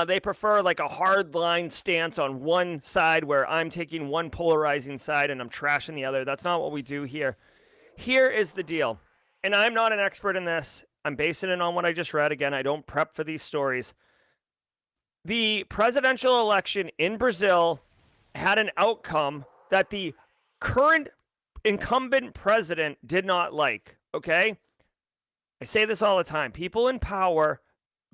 they prefer like a hard line stance on one side where I'm taking one polarizing side and I'm trashing the other. That's not what we do here. Here is the deal. And I'm not an expert in this. I'm basing it on what I just read. Again, I don't prep for these stories. The presidential election in Brazil had an outcome that the current incumbent president did not like, okay? I say this all the time. People in power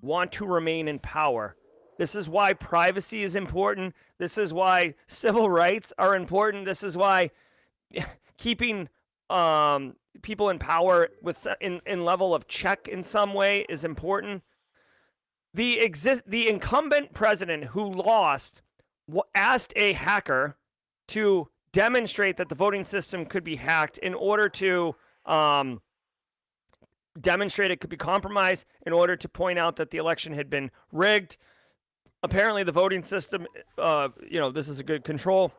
want to remain in power. This is why privacy is important. This is why civil rights are important. This is why keeping people in power with in level of check in some way is important. The incumbent president who lost asked a hacker to demonstrate that the voting system could be hacked in order to demonstrate it could be compromised, in order to point out that the election had been rigged. Apparently, the voting system, this is a good control,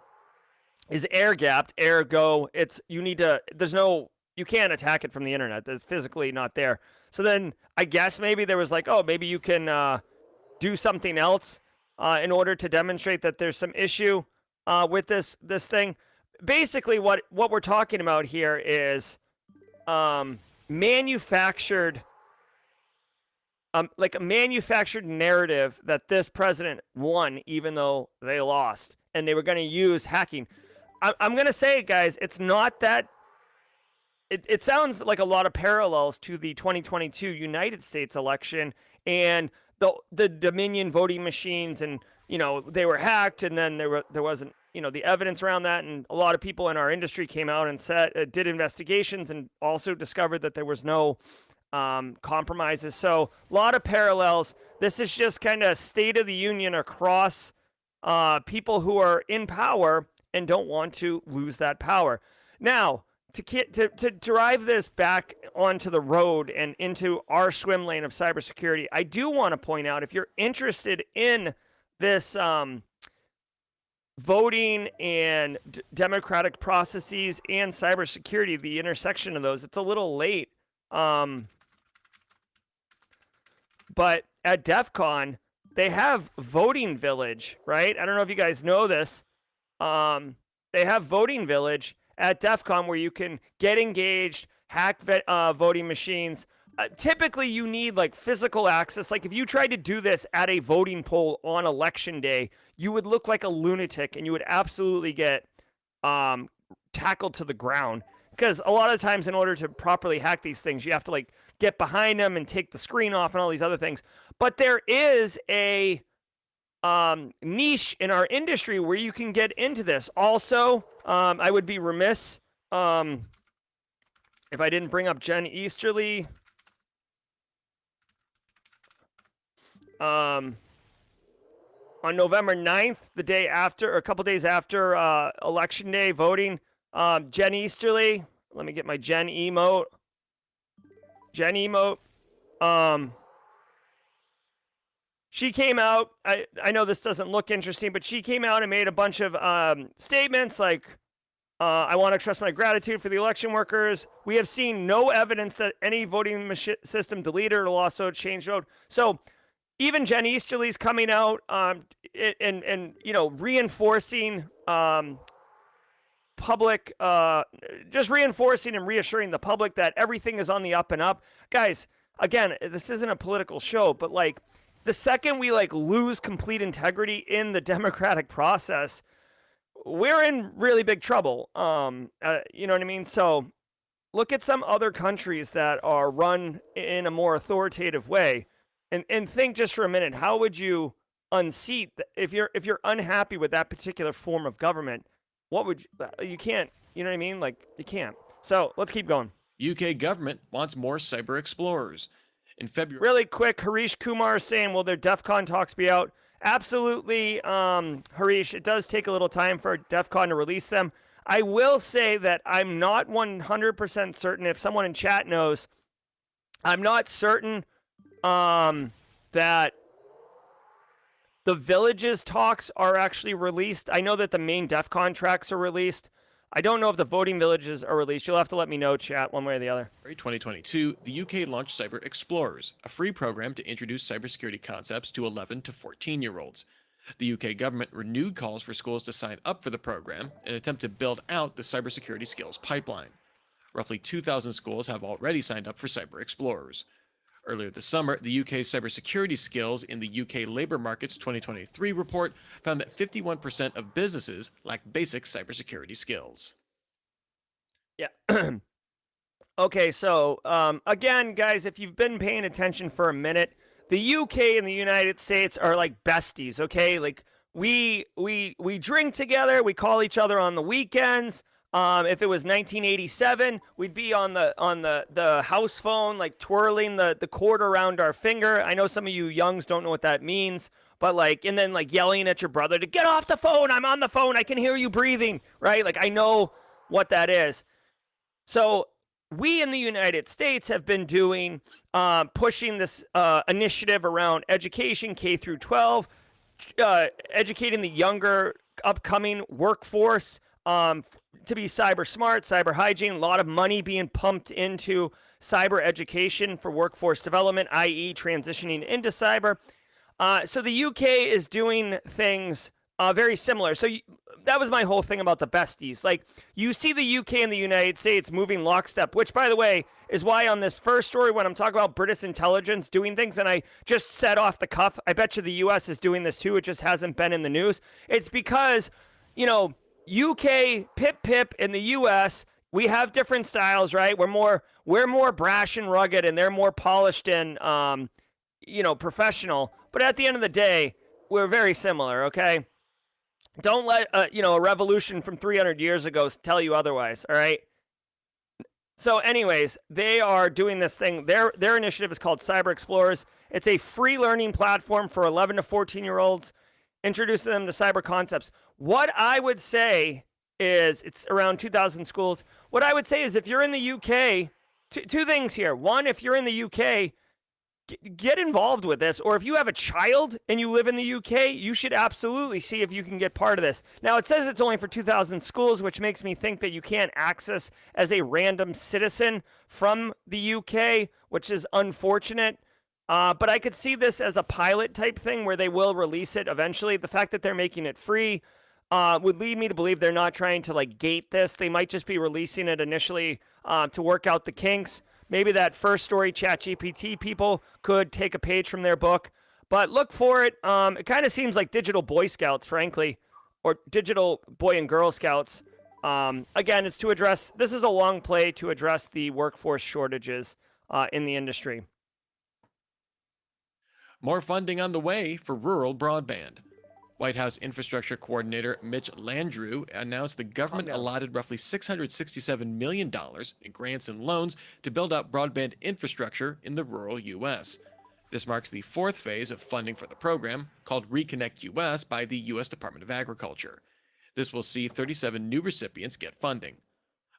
is air gapped. Ergo, you can't attack it from the internet. It's physically not there. So then I guess maybe there was like, maybe you can do something else in order to demonstrate that there's some issue with this thing. Basically, what we're talking about here is manufactured, like a manufactured narrative that this president won even though they lost, and they were going to use hacking. I'm going to say, guys, it's not that. It sounds like a lot of parallels to the 2022 United States election and the Dominion voting machines, and they were hacked, and then there wasn't the evidence around that, and a lot of people in our industry came out and did investigations and also discovered that there was no compromises. So a lot of parallels. This is just kind of state of the union across people who are in power and don't want to lose that power. Now, to drive this back onto the road and into our swim lane of cybersecurity, I do want to point out, if you're interested in this voting and democratic processes and cybersecurity, the intersection of those, it's a little late. But at DEF CON, they have Voting Village, right? I don't know if you guys know this. They have Voting Village at DEF CON where you can get engaged, hack voting machines. Typically, you need like physical access. Like if you tried to do this at a voting poll on election day, you would look like a lunatic and you would absolutely get tackled to the ground. Because a lot of times, in order to properly hack these things, you have to like get behind them and take the screen off and all these other things. But there is a niche in our industry where you can get into this. Also, I would be remiss if I didn't bring up Jen Easterly. On November 9th, the day after, or a couple days after Election Day voting, Jen Easterly, let me get my Jen emote. She came out, I know this doesn't look interesting, but she came out and made a bunch of statements like, I want to express my gratitude for the election workers. We have seen no evidence that any voting system deleted or lost vote, changed vote. So even Jen Easterly's coming out and reinforcing public, just reinforcing and reassuring the public that everything is on the up and up. Guys, again, this isn't a political show, but like the second we like lose complete integrity in the democratic process, we're in really big trouble. You know what I mean? So look at some other countries that are run in a more authoritative way, and think just for a minute, how would you unseat if you're unhappy with that particular form of government? What would you can't, you know what I mean? Like, you can't. So let's keep going.
UK government wants more cyber explorers. In February,
really quick, Harish Kumar is saying, will their DEF CON talks be out? Absolutely, Harish. It does take a little time for DEF CON to release them. I will say that I'm not 100% certain. If someone in chat knows, I'm not certain that the Villages talks are actually released. I know that the main DEF CON tracks are released. I don't know if the voting villages are released. You'll have to let me know, chat, one way or the other.
In 2022, the UK launched Cyber Explorers, a free program to introduce cybersecurity concepts to 11 to 14-year-olds. The UK government renewed calls for schools to sign up for the program in an attempt to build out the cybersecurity skills pipeline. Roughly 2,000 schools have already signed up for Cyber Explorers. Earlier this summer, the UK's cybersecurity skills in the UK Labour Market's 2023 report found that 51% of businesses lack basic cybersecurity skills.
Yeah. Okay, so again, guys, if you've been paying attention for a minute, the UK and the United States are like besties, okay? Like we drink together, we call each other on the weekends. If it was 1987, we'd be on the house phone, like twirling the cord around our finger. I know some of you youngs don't know what that means, but like, and then like yelling at your brother to get off the phone. I'm on the phone. I can hear you breathing, right? Like, I know what that is. So we in the United States have been doing, pushing this initiative around education, K through 12, educating the younger upcoming workforce, to be cyber smart, cyber hygiene, a lot of money being pumped into cyber education for workforce development, i.e. transitioning into cyber. So the UK is doing things very similar. So that was my whole thing about the besties. Like, you see the UK and the United States moving lockstep, which, by the way, is why on this first story, when I'm talking about British intelligence doing things, and I just said off the cuff, I bet you the US is doing this too. It just hasn't been in the news. It's because, you know, UK, pip, in the US, we have different styles, right? We're more brash and rugged, and they're more polished and, professional. But at the end of the day, we're very similar, okay? Don't let, a revolution from 300 years ago tell you otherwise, all right? So anyways, they are doing this thing. Their initiative is called Cyber Explorers. It's a free learning platform for 11 to 14-year-olds, introducing them to cyber concepts. What I would say is, it's around 2,000 schools. What I would say is, if you're in the UK, two things here. One, if you're in the UK, get involved with this. Or if you have a child and you live in the UK, you should absolutely see if you can get part of this. Now, it says it's only for 2,000 schools, which makes me think that you can't access as a random citizen from the UK, which is unfortunate. But I could see this as a pilot type thing where they will release it eventually. The fact that they're making it free would lead me to believe they're not trying to like gate this. They might just be releasing it initially to work out the kinks. Maybe that first story, ChatGPT people could take a page from their book. But look for it. It kind of seems like digital Boy Scouts, frankly, or digital Boy and Girl Scouts. Again, it's to address, this is a long play to address the workforce shortages in the industry.
More funding on the way for rural broadband. White House Infrastructure Coordinator Mitch Landrieu announced the government allotted roughly $667 million in grants and loans to build out broadband infrastructure in the rural U.S. This marks the fourth phase of funding for the program, called Reconnect U.S. by the U.S. Department of Agriculture. This will see 37 new recipients get funding.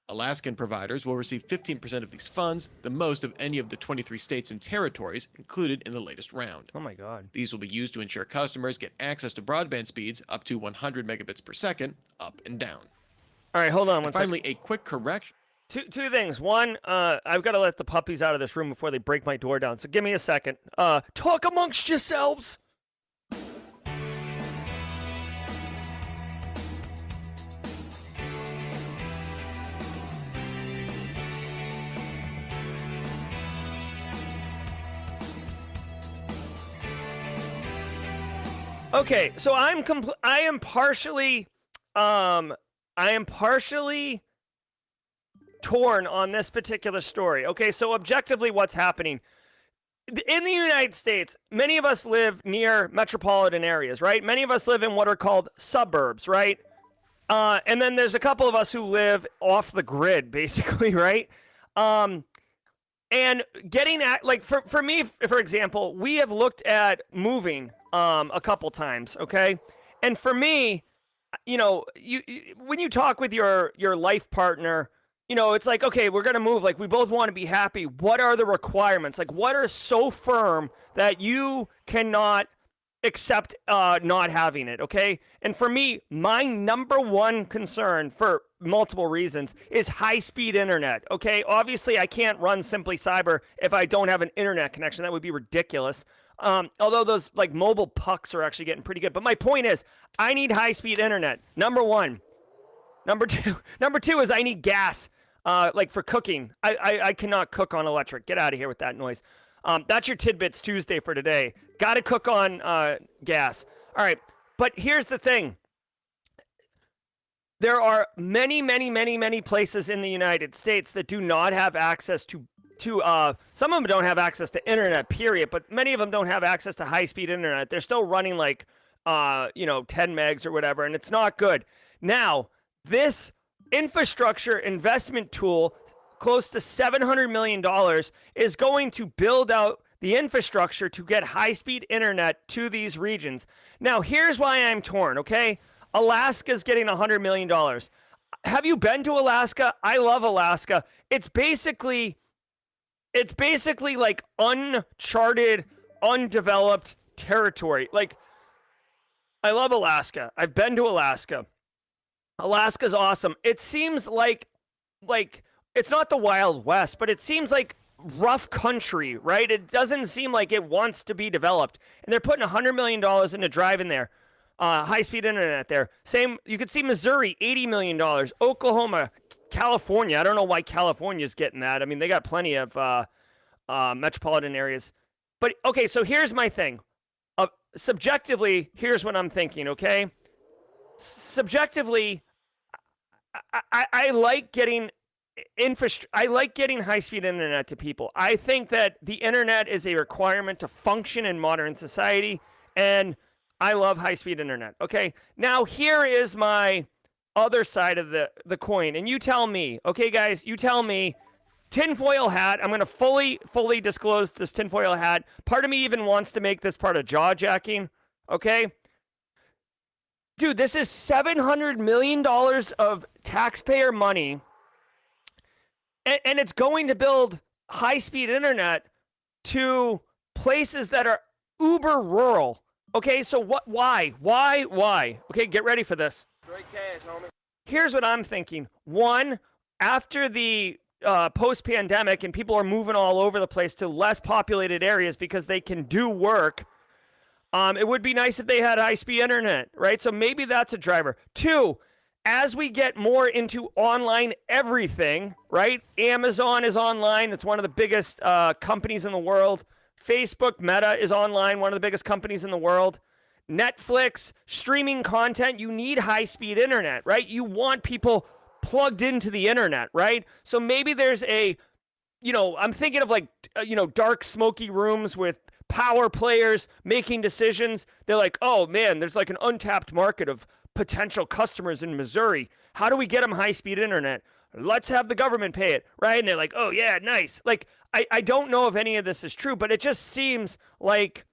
Alaskan providers will receive 15% of these funds, the most of any of the 23 states and territories included in the latest round.
Oh my God.
These will be used to ensure customers get access to broadband speeds up to 100 megabits per second, up and down.
All right, hold on one second.
Finally, a quick correction.
Two things. One, I've got to let the puppies out of this room before they break my door down. So give me a second. Talk amongst yourselves. Okay, so I am partially torn on this particular story. Okay, so objectively, what's happening? In the United States, many of us live near metropolitan areas, right? Many of us live in what are called suburbs, right? And then there's a couple of us who live off the grid, basically, right? And getting at, like, for me, for example, we have looked at moving a couple times, okay? And for me, you know, when you talk with your life partner, you know, it's like, okay, we're going to move. Like, we both want to be happy. What are the requirements? Like, what are so firm that you cannot accept not having it, okay? And for me, my number one concern for multiple reasons is high-speed internet, okay? Obviously, I can't run Simply Cyber if I don't have an internet connection. That would be ridiculous. Although those, like, mobile pucks are actually getting pretty good. But my point is, I need high-speed internet, number one. Number two is I need gas. Like for cooking, I cannot cook on electric. Get out of here with that noise. That's your Tidbits Tuesday for today. Got to cook on gas. All right, but here's the thing. There are many, many, many, many places in the United States that do not have access to some of them don't have access to internet, period, but many of them don't have access to high-speed internet. They're still running like, 10 megs or whatever, and it's not good. Now, this infrastructure investment tool, close to $700 million, is going to build out the infrastructure to get high-speed internet to these regions. Now, here's why I'm torn, okay? Alaska's getting $100 million. Have you been to Alaska? I love Alaska. It's basically like uncharted, undeveloped territory. Like, I love Alaska. I've been to Alaska. Alaska's awesome. It seems like it's not the Wild West, but it seems like rough country, right? It doesn't seem like it wants to be developed. And they're putting $100 million into driving there. High-speed internet there. Same, you could see Missouri, $80 million. Oklahoma, California. I don't know why California's getting that. I mean, they got plenty of metropolitan areas. But, okay, so here's my thing. Subjectively, here's what I'm thinking, okay? Subjectively, I like getting I like getting high-speed internet to people. I think that the internet is a requirement to function in modern society, and I love high-speed internet. Okay, now here is my other side of the coin, and you tell me, okay, guys, you tell me. Tinfoil hat. I'm going to fully disclose this tinfoil hat. Part of me even wants to make this part of jaw jacking. Okay. Dude, this is $700 million of taxpayer money, and it's going to build high-speed internet to places that are uber rural. Okay, so what? Why? Okay, get ready for this.
Straight cash, homie. Here's
what I'm thinking. One, after the post-pandemic and people are moving all over the place to less populated areas because they can do work, it would be nice if they had high-speed internet, right? So maybe that's a driver. Two, as we get more into online everything, right? Amazon is online. It's one of the biggest companies in the world. Facebook, Meta is online, one of the biggest companies in the world. Netflix, streaming content, you need high-speed internet, right? You want people plugged into the internet, right? So maybe there's I'm thinking of like, dark, smoky rooms with power players making decisions. They're like, oh man, there's like an untapped market of potential customers in Missouri. How do we get them high-speed internet? Let's have the government pay it, right? And they're like, oh yeah, nice. Like, I don't know if any of this is true, but it just seems like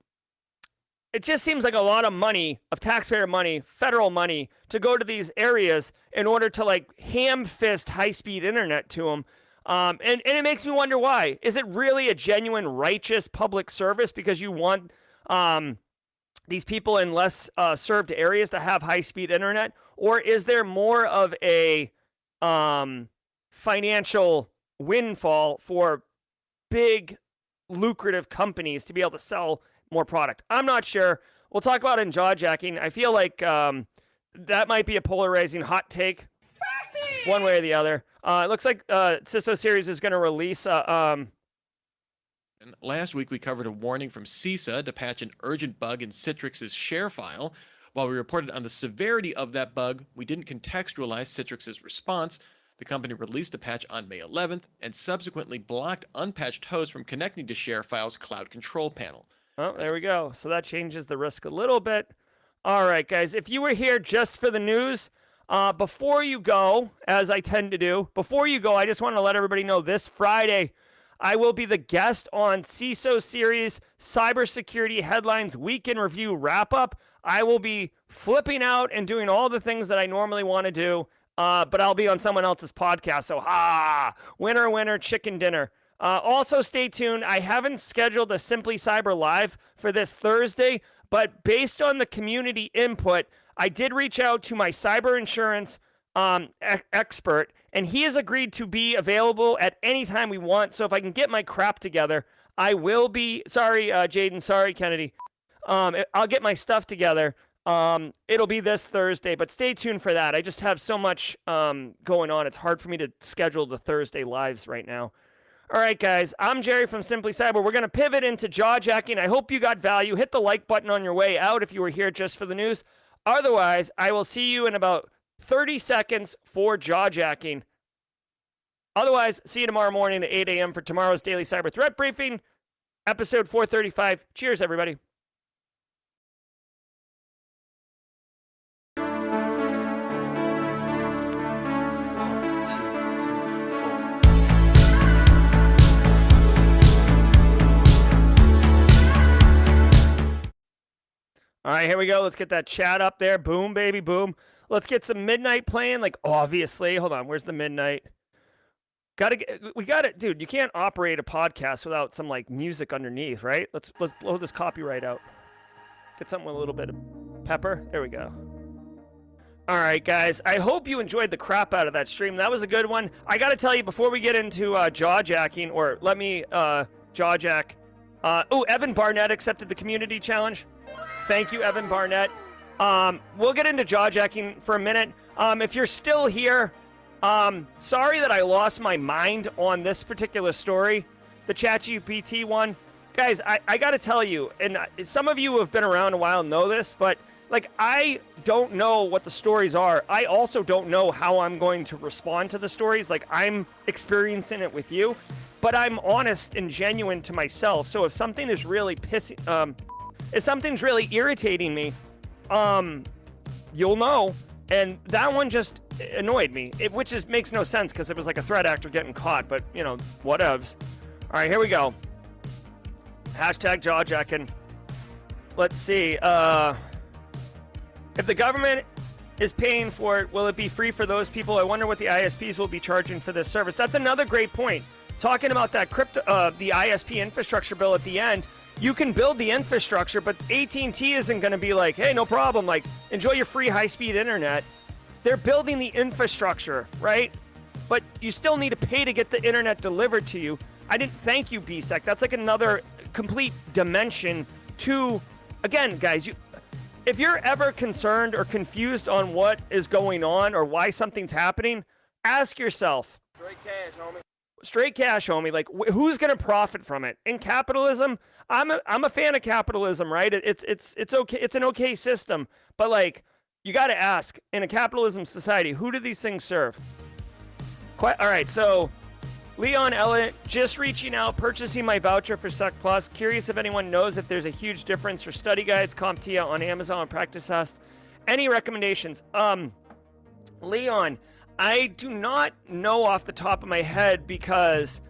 a lot of money, of taxpayer money, federal money, to go to these areas in order to like ham-fist high-speed internet to them. And it makes me wonder why. Is it really a genuine righteous public service because you want these people in less served areas to have high-speed internet? Or is there more of a financial windfall for big, lucrative companies to be able to sell more product? I'm not sure. We'll talk about it in jaw jacking. I feel like that might be a polarizing hot take, one way or the other. It looks like CISO Series is going to release.
And last week we covered a warning from CISA to patch an urgent bug in Citrix's share file. While we reported on the severity of that bug, we didn't contextualize Citrix's response. The company released a patch on May 11th and subsequently blocked unpatched hosts from connecting to ShareFile's cloud control panel.
Oh, there we go. So that changes the risk a little bit. All right, guys, if you were here just for the news, before you go, as I tend to do, before you go, I just want to let everybody know this Friday, I will be the guest on CISO Series Cybersecurity Headlines Week in Review Wrap-Up. I will be flipping out and doing all the things that I normally want to do, but I'll be on someone else's podcast. So, winner, winner, chicken dinner. Also, stay tuned. I haven't scheduled a Simply Cyber Live for this Thursday, but based on the community input, I did reach out to my cyber insurance expert, and he has agreed to be available at any time we want. So if I can get my crap together, I will be. Sorry, Jaden. Sorry, Kennedy. I'll get my stuff together. It'll be this Thursday, but stay tuned for that. I just have so much going on. It's hard for me to schedule the Thursday lives right now. All right, guys. I'm Jerry from Simply Cyber. We're going to pivot into jaw-jacking. I hope you got value. Hit the like button on your way out if you were here just for the news. Otherwise, I will see you in about 30 seconds for jaw-jacking. Otherwise, see you tomorrow morning at 8 a.m. for tomorrow's Daily Cyber Threat Briefing, episode 435. Cheers, everybody. All right, here we go. Let's get that chat up there. Boom, baby, boom. Let's get some midnight playing, like, obviously. Hold on, where's the midnight? We got it, dude. You can't operate a podcast without some, like, music underneath, right? Let's blow this copyright out. Get something with a little bit of pepper. There we go. All right, guys. I hope you enjoyed the crap out of that stream. That was a good one. I got to tell you, before we get into jaw-jacking, or let me jaw-jack. Evan Barnett accepted the community challenge. Thank you, Evan Barnett. We'll get into jaw-jacking for a minute. If you're still here, sorry that I lost my mind on this particular story, the ChatGPT one. Guys, I got to tell you, and some of you who have been around a while know this, but like, I don't know what the stories are. I also don't know how I'm going to respond to the stories. Like, I'm experiencing it with you, but I'm honest and genuine to myself. So if something is really if something's really irritating me, you'll know. And that one just annoyed me, which makes no sense because it was like a threat actor getting caught, but, you know, whatevs. All right, here we go. Hashtag jawjacking. Let's see. If the government is paying for it, will it be free for those people? I wonder what the ISPs will be charging for this service. That's another great point. Talking about that the ISP infrastructure bill at the end, you can build the infrastructure, but AT&T isn't going to be like, hey, no problem, like, enjoy your free high-speed internet. They're building the infrastructure, right? But you still need to pay to get the internet delivered to you. I didn't thank you, BSEC. That's like another complete dimension to, again, guys, if you're ever concerned or confused on what is going on or why something's happening, ask yourself.
Straight cash, homie.
Straight cash, homie. Like, who's going to profit from it? In capitalism, I'm a fan of capitalism, right? It's okay. It's an okay system, but like, you got to ask, in a capitalism society, who do these things serve? All right, so Leon Elliott, just reaching out, purchasing my voucher for Sec Plus. Curious if anyone knows if there's a huge difference for study guides, CompTIA on Amazon, Practice Test. Any recommendations? Leon, I do not know off the top of my head because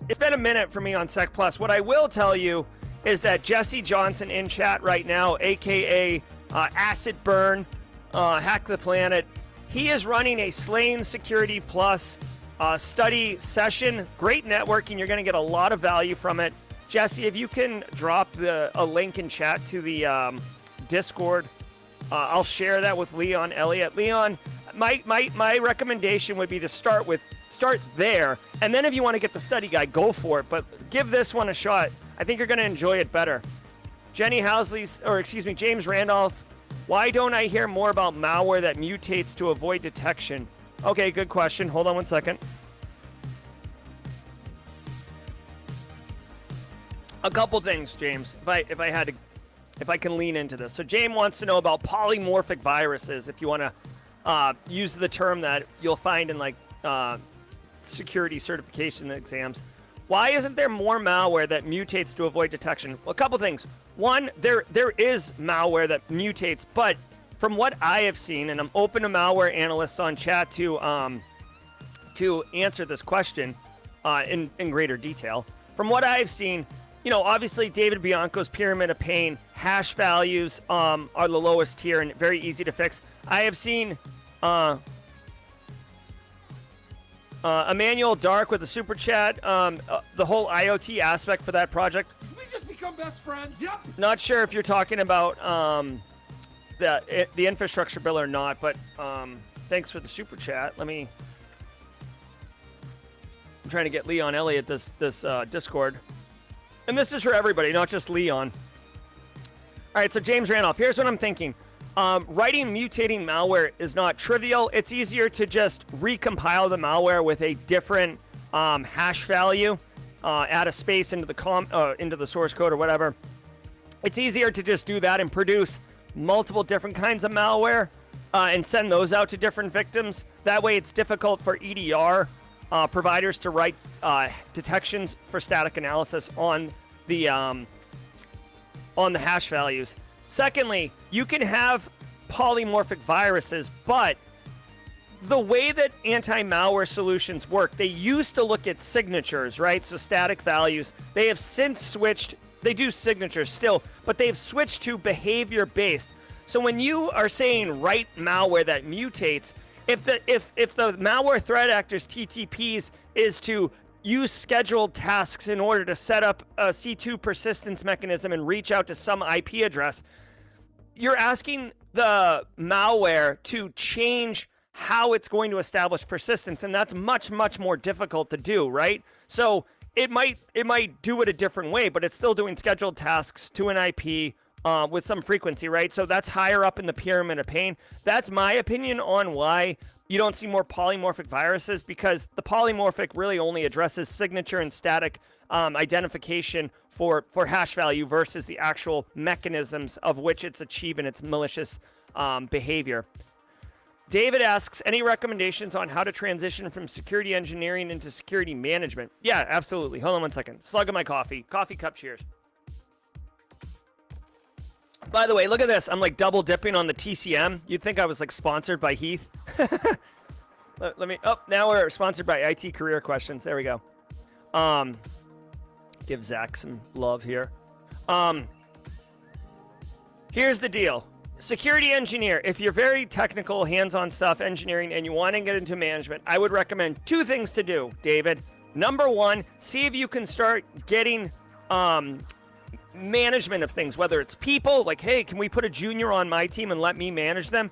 it's been a minute for me on Sec Plus. What I will tell you is that Jesse Johnson in chat right now, aka Acid Burn, Hack the Planet, he is running a Slain Security Plus study session. Great networking. You're going to get a lot of value from it. Jesse, if you can drop a link in chat to the Discord, I'll share that with Leon Elliott. Leon, my recommendation would be to start there, and then if you want to get the study guide, go for it. But give this one a shot. I think you're going to enjoy it better. James Randolph. Why don't I hear more about malware that mutates to avoid detection? Okay, good question. Hold on one second. A couple things, James, if I can lean into this. So James wants to know about polymorphic viruses, if you want to use the term that you'll find in like security certification exams. Why isn't there more malware that mutates to avoid detection? Well, a couple things. One, there is malware that mutates, but from what I have seen, and I'm open to malware analysts on chat to answer this question in greater detail. From what I've seen, obviously David Bianco's Pyramid of Pain hash values are the lowest tier and very easy to fix. I have seen Emmanuel Dark with a super chat. The whole IoT aspect for that project.
We just become best friends. Yep.
Not sure if you're talking about the infrastructure bill or not, but thanks for the super chat. I'm trying to get Leon Elliott this Discord. And this is for everybody, not just Leon. All right, so James Randolph, here's what I'm thinking. Writing mutating malware is not trivial. It's easier to just recompile the malware with a different hash value, add a space into the source code or whatever. It's easier to just do that and produce multiple different kinds of malware and send those out to different victims. That way it's difficult for EDR providers to write detections for static analysis on the hash values. Secondly, you can have polymorphic viruses, but the way that anti-malware solutions work, they used to look at signatures, right? So static values. They have since switched. They do signatures still, but they've switched to behavior-based. So when you are saying write malware that mutates, if the malware threat actor's TTPs is to use scheduled tasks in order to set up a C2 persistence mechanism and reach out to some IP address, you're asking the malware to change how it's going to establish persistence, and that's much, much more difficult to do, right? So it might do it a different way, but it's still doing scheduled tasks to an IP with some frequency, right? So that's higher up in the pyramid of pain. That's my opinion on why you don't see more polymorphic viruses, because the polymorphic really only addresses signature and static identification for hash value versus the actual mechanisms of which it's achieving its malicious behavior. David asks, any recommendations on how to transition from security engineering into security management? Yeah, absolutely. Hold on one second. Slug of my coffee. Coffee cup cheers. By the way, look at this. I'm like double dipping on the TCM. You'd think I was like sponsored by Heath. Let me, now we're sponsored by IT Career Questions. There we go. Give Zach some love here. Here's the deal. Security engineer, if you're very technical, hands-on stuff, engineering, and you want to get into management, I would recommend two things to do, David. Number one, see if you can start getting management of things, whether it's people, like, hey, can we put a junior on my team and let me manage them?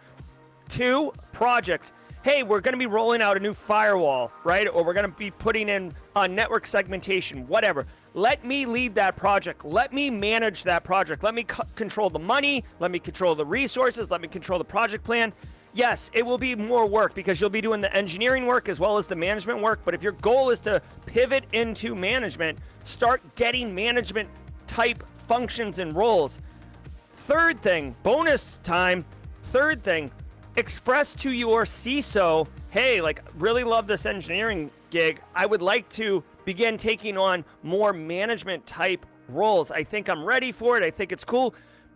Two, projects. Hey, we're going to be rolling out a new firewall, right? Or we're going to be putting in network segmentation, whatever. Let me lead that project. Let me manage that project. Let me control the money. Let me control the resources. Let me control the project plan. Yes, it will be more work because you'll be doing the engineering work as well as the management work. But if your goal is to pivot into management, start getting management type functions and roles. Third thing, bonus time. Third thing, express to your CISO, hey, like, really love this engineering gig. I would like to begin taking on more management type roles. I think I'm ready for it. I think it's cool.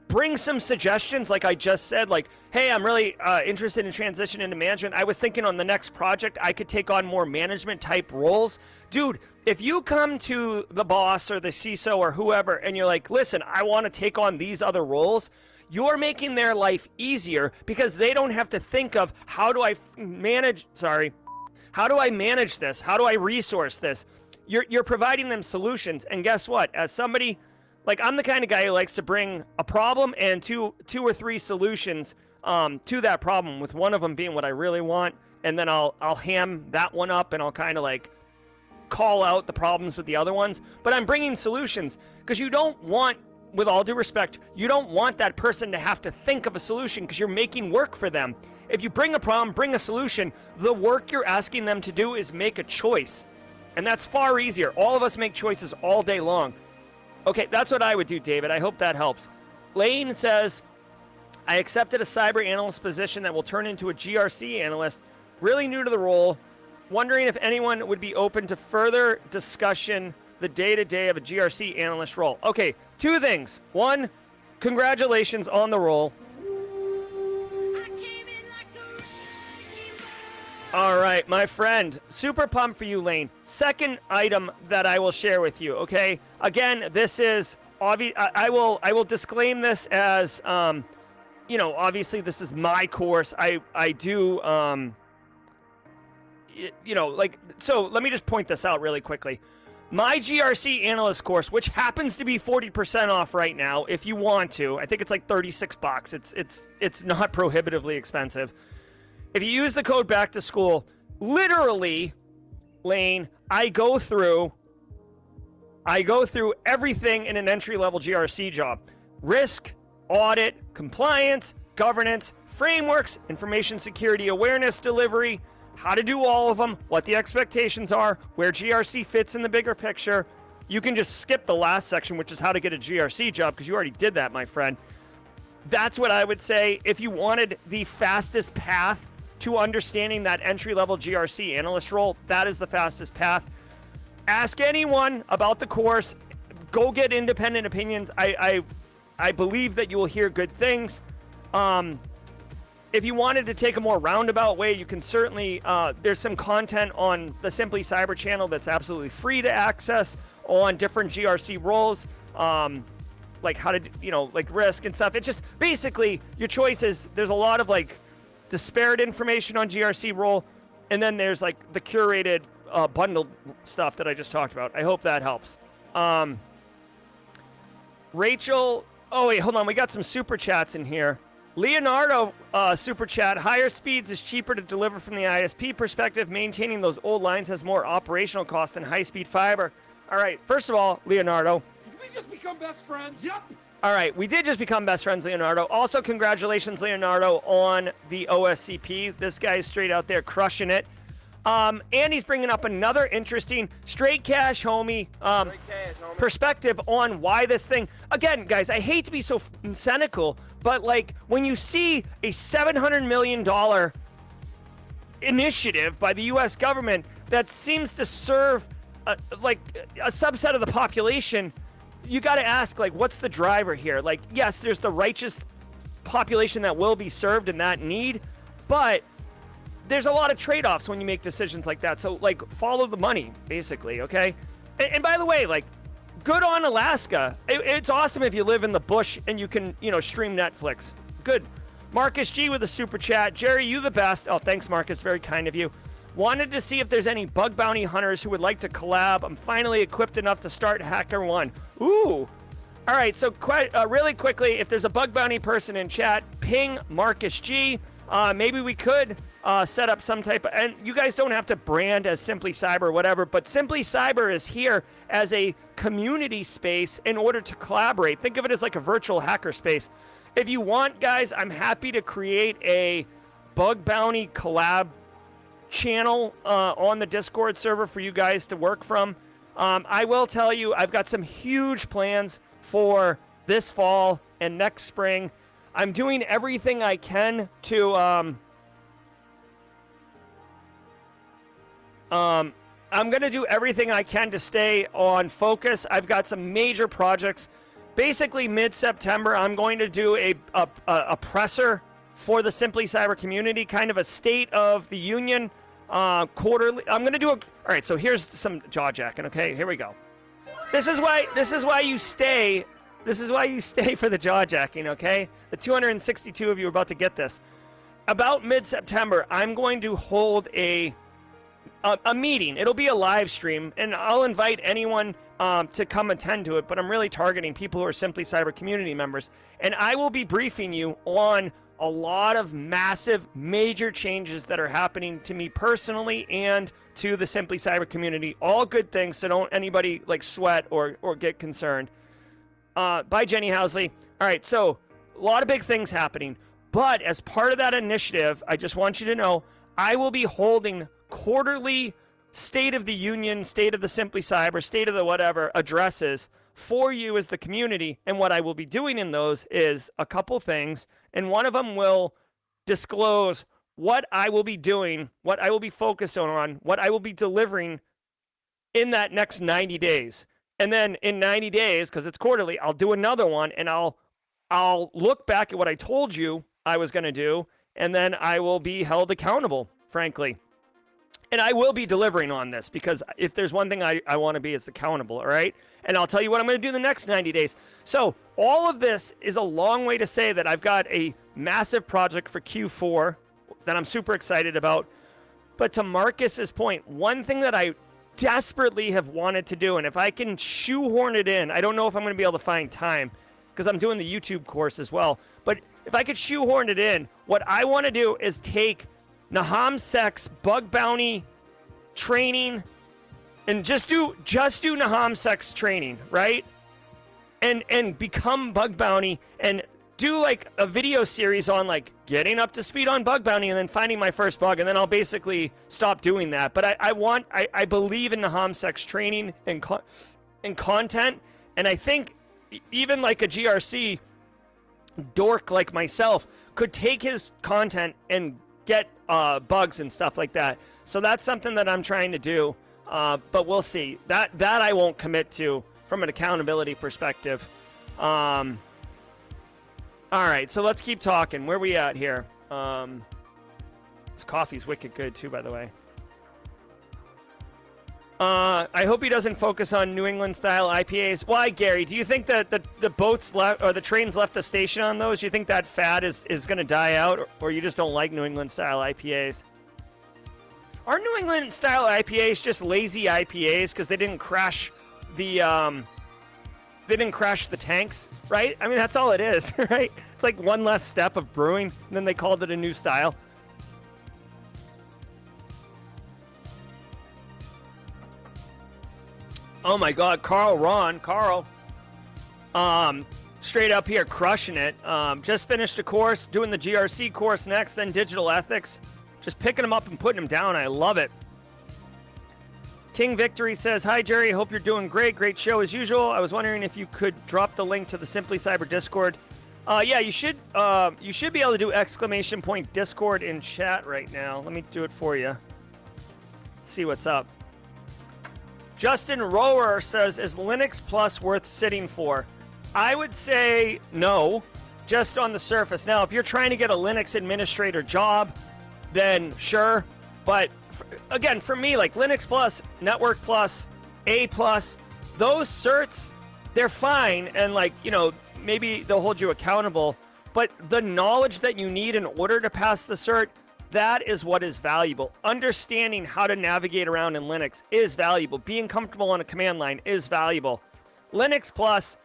Bring some suggestions, like I just said, like, hey, I'm really interested in transition into management. I was thinking on the next project, I could take on more management type roles. Dude, if you come to the boss or the CISO or whoever and you're like, listen, I want to take on these other roles, you're making their life easier because they don't have to think of how do I manage this? How do I resource this? You're providing them solutions. And guess what? As somebody, like, I'm the kind of guy who likes to bring a problem and two or three solutions to that problem, with one of them being what I really want. And then I'll ham that one up and I'll kind of like call out the problems with the other ones. But I'm bringing solutions because you don't want, with all due respect, you don't want that person to have to think of a solution because you're making work for them. If you bring a problem, bring a solution, the work you're asking them to do is make a choice. And that's far easier. All of us make choices all day long. Okay, that's what I would do, David. I hope that helps. Lane says, I accepted a cyber analyst position that will turn into a GRC analyst. Really new to the role. Wondering if anyone would be open to further discussion the day-to-day of a GRC analyst role. Okay, two things. One, congratulations on the role. All right, my friend. Super pumped for you, Lane. Second item that I will share with you, okay? Again, this is obvious. I will disclaim this as, obviously this is my course. I do, so let me just point this out really quickly. My GRC analyst course, which happens to be 40% off right now, if you want to, I think it's like $36. It's not prohibitively expensive. If you use the code back to school, literally, Lane, I go through everything in an entry-level GRC job. Risk, audit, compliance, governance, frameworks, information security awareness delivery, how to do all of them, what the expectations are, where GRC fits in the bigger picture. You can just skip the last section, which is how to get a GRC job, because you already did that, my friend. That's what I would say. If you wanted the fastest path to understanding that entry-level GRC analyst role, that is the fastest path. Ask anyone about the course. Go get independent opinions. I believe that you will hear good things. If you wanted to take a more roundabout way, you can certainly, there's some content on the Simply Cyber channel that's absolutely free to access on different GRC roles, like how to, like risk and stuff. It's just basically your choice is there's a lot of like disparate information on GRC role, and then there's like the curated bundled stuff that I just talked about. I hope that helps. Rachel, oh wait, hold on, we got some super chats in here. Leonardo super chat, higher speeds is cheaper to deliver from the ISP perspective. Maintaining those old lines has more operational costs than high-speed fiber. All right, first of all, Leonardo.
Did we just become best friends? Yep.
All right, we did just become best friends, Leonardo. Also, congratulations, Leonardo, on the OSCP. This guy's straight out there crushing it. And he's bringing up another interesting straight cash, homie, perspective on why this thing. Again, guys, I hate to be so cynical, but like when you see a $700 million initiative by the U.S. government that seems to serve like a subset of the population, you got to ask, like, what's the driver here? Like, yes, there's the righteous population that will be served in that need, but there's a lot of trade-offs when you make decisions like that. So, like, follow the money, basically, okay? And by the way, like, good on Alaska. It's awesome if you live in the bush and you can, stream Netflix. Good. Marcus G with a super chat. Jerry, you the best. Oh, thanks, Marcus. Very kind of you. Wanted to see if there's any bug bounty hunters who would like to collab. I'm finally equipped enough to start HackerOne. Ooh. All right, so really quickly, if there's a bug bounty person in chat, ping Marcus G. Maybe we could set up some type of, and you guys don't have to brand as Simply Cyber or whatever, but Simply Cyber is here as a community space in order to collaborate. Think of it as like a virtual hacker space. If you want, guys, I'm happy to create a bug bounty collab channel on the Discord server for you guys to work from. I will tell you, I've got some huge plans for this fall and next spring. I'm doing everything I can to I'm going to do everything I can to stay on focus. I've got some major projects. Basically, mid-September, I'm going to do a presser for the Simply Cyber community, kind of a State of the Union quarterly. I'm going to do all right, so here's some jaw jacking, okay? Here we go. This is why you stay. This is why you stay for the jaw jacking, okay? The 262 of you are about to get this. About mid-September, I'm going to hold a meeting. It'll be a live stream, and I'll invite anyone to come attend to it, but I'm really targeting people who are Simply Cyber community members. And I will be briefing you on a lot of massive, major changes that are happening to me personally and to the Simply Cyber community. All good things, so don't anybody like sweat or get concerned. Bye, Jenny Housley. All right, so a lot of big things happening. But as part of that initiative, I just want you to know, I will be holding quarterly State of the Union, State of the Simply Cyber, State of the whatever addresses for you as the community. And what I will be doing in those is a couple things. And one of them will disclose what I will be doing, what I will be focused on, what I will be delivering in that next 90 days. And then in 90 days, because it's quarterly, I'll do another one, and I'll look back at what I told you I was going to do, and then I will be held accountable, frankly. And I will be delivering on this, because if there's one thing I want to be, it's accountable, all right? And I'll tell you what I'm going to do the next 90 days. So all of this is a long way to say that I've got a massive project for Q4 that I'm super excited about. But to Marcus's point, one thing that I desperately have wanted to do, and if I can shoehorn it in, I don't know if I'm going to be able to find time, because I'm doing the YouTube course as well, but if I could shoehorn it in, what I want to do is take Naham Sek's bug bounty training and just do Naham Sek's training, right? And become bug bounty and do like a video series on like getting up to speed on bug bounty and then finding my first bug, and then I'll basically stop doing that. But I believe in Naham Sek's training and content, and I think even like a GRC dork like myself could take his content and get bugs and stuff like that. So that's something that I'm trying to do, but we'll see. That I won't commit to from an accountability perspective. All right, so let's keep talking. Where we at here? This coffee's wicked good too, by the way. I hope he doesn't focus on New England style IPAs. Why, Gary? Do you think that the boats left or the trains left the station on those? Do you think that fad is going to die out, or you just don't like New England style IPAs? Are New England style IPAs just lazy IPAs because they didn't crash the tanks, right? I mean, that's all it is, right? It's like one less step of brewing, and then they called it a new style. Oh my God, Carl, straight up here, crushing it. Just finished a course, doing the GRC course next, then digital ethics. Just picking them up and putting them down. I love it. King Victory says, hi, Jerry. Hope you're doing great. Great show as usual. I was wondering if you could drop the link to the Simply Cyber Discord. Yeah, you should be able to do ! Discord in chat right now. Let me do it for you. Let's see what's up. Justin Rower says, is Linux Plus worth sitting for? I would say no, just on the surface. Now, if you're trying to get a Linux administrator job, then sure. But again, for me, like Linux Plus, Network Plus, A Plus, those certs, they're fine. And like, you know, maybe they'll hold you accountable. But the knowledge that you need in order to pass the cert, that is what is valuable. Understanding how to navigate around in Linux is valuable. Being comfortable on a command line is valuable. Linux Plus,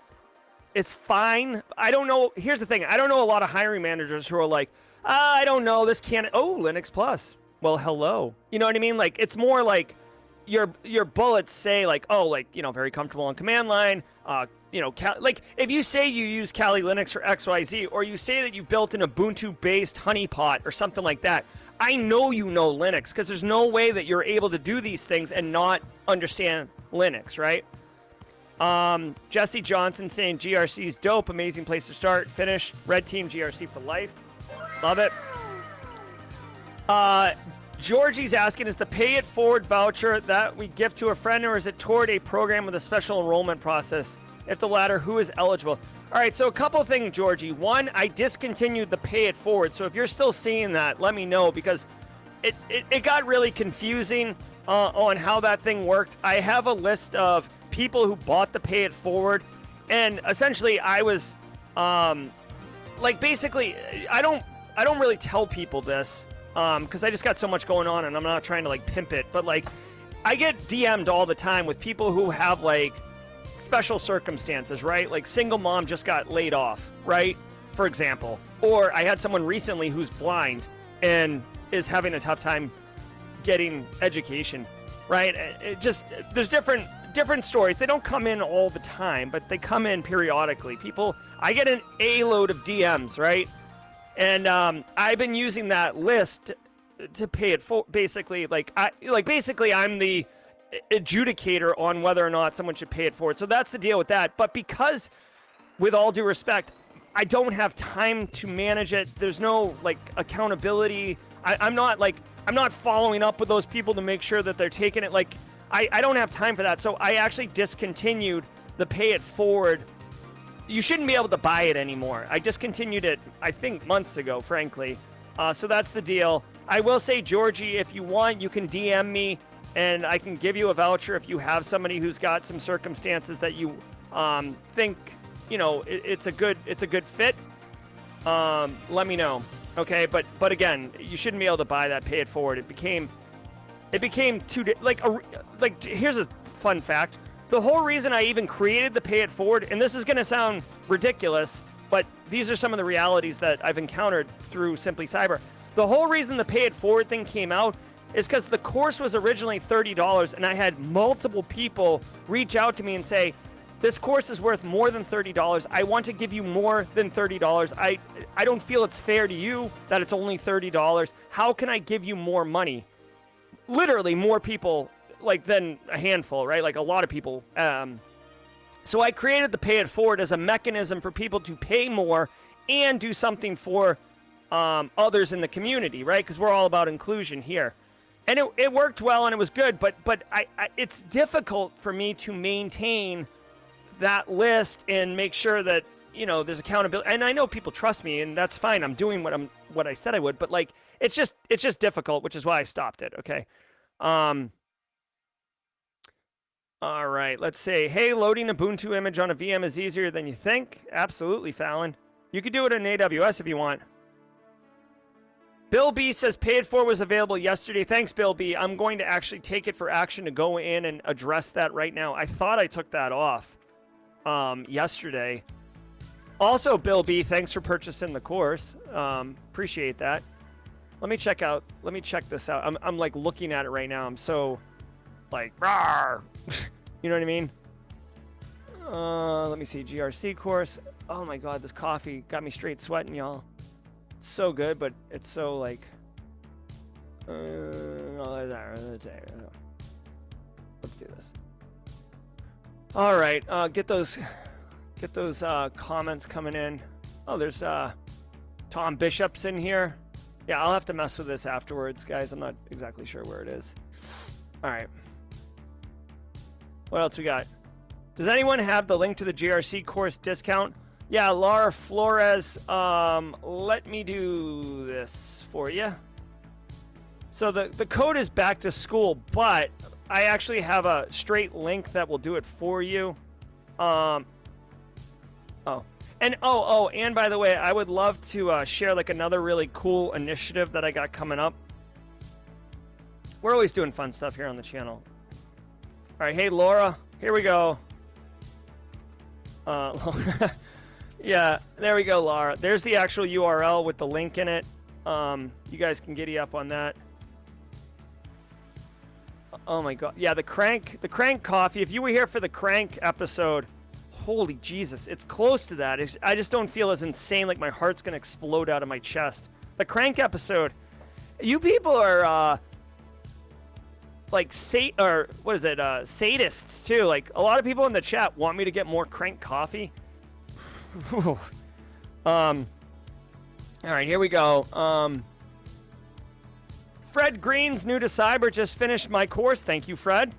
it's fine. I don't know. Here's the thing. I don't know a lot of hiring managers who are like, I don't know, this can't. Oh, Linux Plus. Well, hello. You know what I mean? Like, it's more like your bullets say like, oh, like, you know, very comfortable on command line. You know, like if you say you use Kali Linux for XYZ, or you say that you built an Ubuntu-based honeypot or something like that, I know you know Linux, because there's no way that you're able to do these things and not understand Linux, right? Jesse Johnson saying GRC's dope, amazing place to start, finish. Red Team GRC for life. Love it. Georgie's asking, is the pay it forward voucher that we gift to a friend, or is it toward a program with a special enrollment process? If the latter, who is eligible? All right, so a couple things, Georgie. One, I discontinued the pay it forward, so if you're still seeing that, let me know, because it got really confusing on how that thing worked. I have a list of people who bought the pay it forward, and essentially I was like, basically, I don't really tell people this because I just got so much going on, and I'm not trying to like pimp it, but like I get DM'd all the time with people who have like special circumstances, right? Like single mom just got laid off, right? For example. Or I had someone recently who's blind and is having a tough time getting education, right? It just, there's different stories. They don't come in all the time, but they come in periodically. People, I get an A-load of DMs, right? And I've been using that list to pay it for, basically, basically I'm the adjudicator on whether or not someone should pay it forward. So that's the deal with that. But because, with all due respect, I don't have time to manage it. There's no like accountability. I'm not following up with those people to make sure that they're taking it. Like I don't have time for that. So I actually discontinued the pay it forward. You shouldn't be able to buy it anymore. I discontinued it, I think, months ago, frankly. So that's the deal. I will say, Georgie, if you want, you can DM me, and I can give you a voucher if you have somebody who's got some circumstances that you think, it's a good fit. Let me know, okay? But again, you shouldn't be able to buy that pay it forward. It became here's a fun fact. The whole reason I even created the pay it forward, and this is going to sound ridiculous, but these are some of the realities that I've encountered through Simply Cyber. The whole reason the pay it forward thing came out is because the course was originally $30, and I had multiple people reach out to me and say, this course is worth more than $30. I want to give you more than $30. I don't feel it's fair to you that it's only $30. How can I give you more money? Literally more people than a handful, right? Like a lot of people. So I created the pay it forward as a mechanism for people to pay more and do something for others in the community, right? Because we're all about inclusion here. And it worked well and it was good, but it's difficult for me to maintain that list and make sure that, there's accountability. And I know people trust me, and that's fine. I'm doing what I said I would, but it's just difficult, which is why I stopped it, okay? All right, let's say, hey, loading Ubuntu image on a VM is easier than you think. Absolutely, Fallon. You could do it in AWS if you want. Bill B says paid for was available yesterday. Thanks, Bill B. I'm going to actually take it for action to go in and address that right now. I thought I took that off yesterday. Also, Bill B, thanks for purchasing the course. Appreciate that. Let me check this out. I'm like looking at it right now. I'm so like, rawr. You know what I mean? Let me see. GRC course. Oh my God, this coffee got me straight sweating, y'all. It's so good, but it's so like. Let's do this. All right, get those comments coming in. Oh, there's Tom Bishop's in here. Yeah, I'll have to mess with this afterwards, guys. I'm not exactly sure where it is. All right. What else we got? Does anyone have the link to the GRC course discount? Yeah, Laura Flores. Let me do this for you. So the code is back to school, but I actually have a straight link that will do it for you. And by the way, I would love to share like another really cool initiative that I got coming up. We're always doing fun stuff here on the channel. All right, hey Laura, here we go. Yeah, there we go, Laura. There's the actual URL with the link in it. You guys can giddy up on that. Oh my God, yeah, the crank coffee. If you were here for the crank episode, holy Jesus, it's close to that. I just don't feel as insane, like my heart's gonna explode out of my chest. The crank episode, you people are like sadists too. Like a lot of people in the chat want me to get more crank coffee. All right, here we go. Fred Green's new to cyber, just finished my course. Thank you, Fred.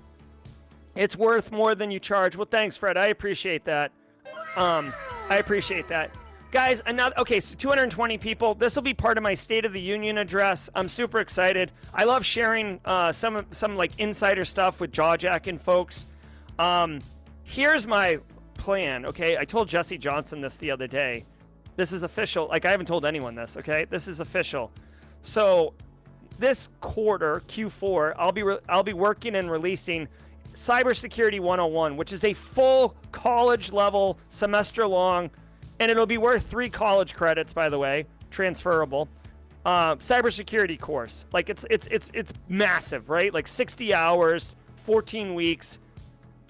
It's worth more than you charge. Well, thanks, Fred. I appreciate that. Guys, so 220 people. This will be part of my State of the Union address. I'm super excited. I love sharing some like insider stuff with jawjacking folks. Here's my plan, okay? I told Jesse Johnson this the other day. This is official. Like, I haven't told anyone this, okay? This is official. So this quarter, Q4, I'll be working and releasing Cybersecurity 101, which is a full college level semester long, and it'll be worth 3 college credits, by the way, transferable. Cybersecurity course. Like it's massive, right? Like 60 hours, 14 weeks.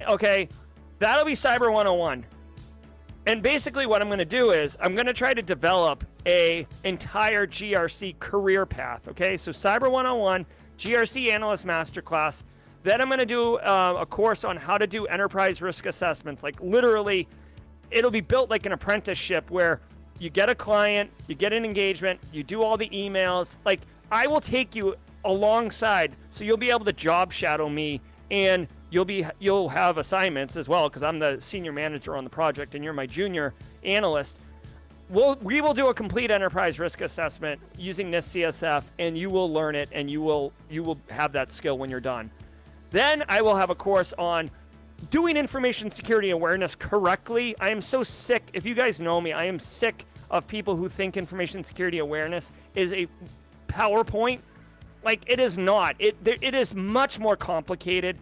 Okay, that'll be Cyber 101. And basically what I'm going to do is I'm going to try to develop a entire GRC career path, okay? So Cyber 101, GRC Analyst Masterclass. Then I'm going to do a course on how to do enterprise risk assessments. Like literally, it'll be built like an apprenticeship where you get a client, you get an engagement, you do all the emails. Like I will take you alongside, so you'll be able to job shadow me, and you'll have assignments as well because I'm the senior manager on the project and you're my junior analyst. We will do a complete enterprise risk assessment using this CSF, and you will learn it, and you will have that skill when you're done. Then I will have a course on doing information security awareness correctly. I am so sick. If you guys know me, I am sick of people who think information security awareness is a PowerPoint. Like, it is not. It is much more complicated.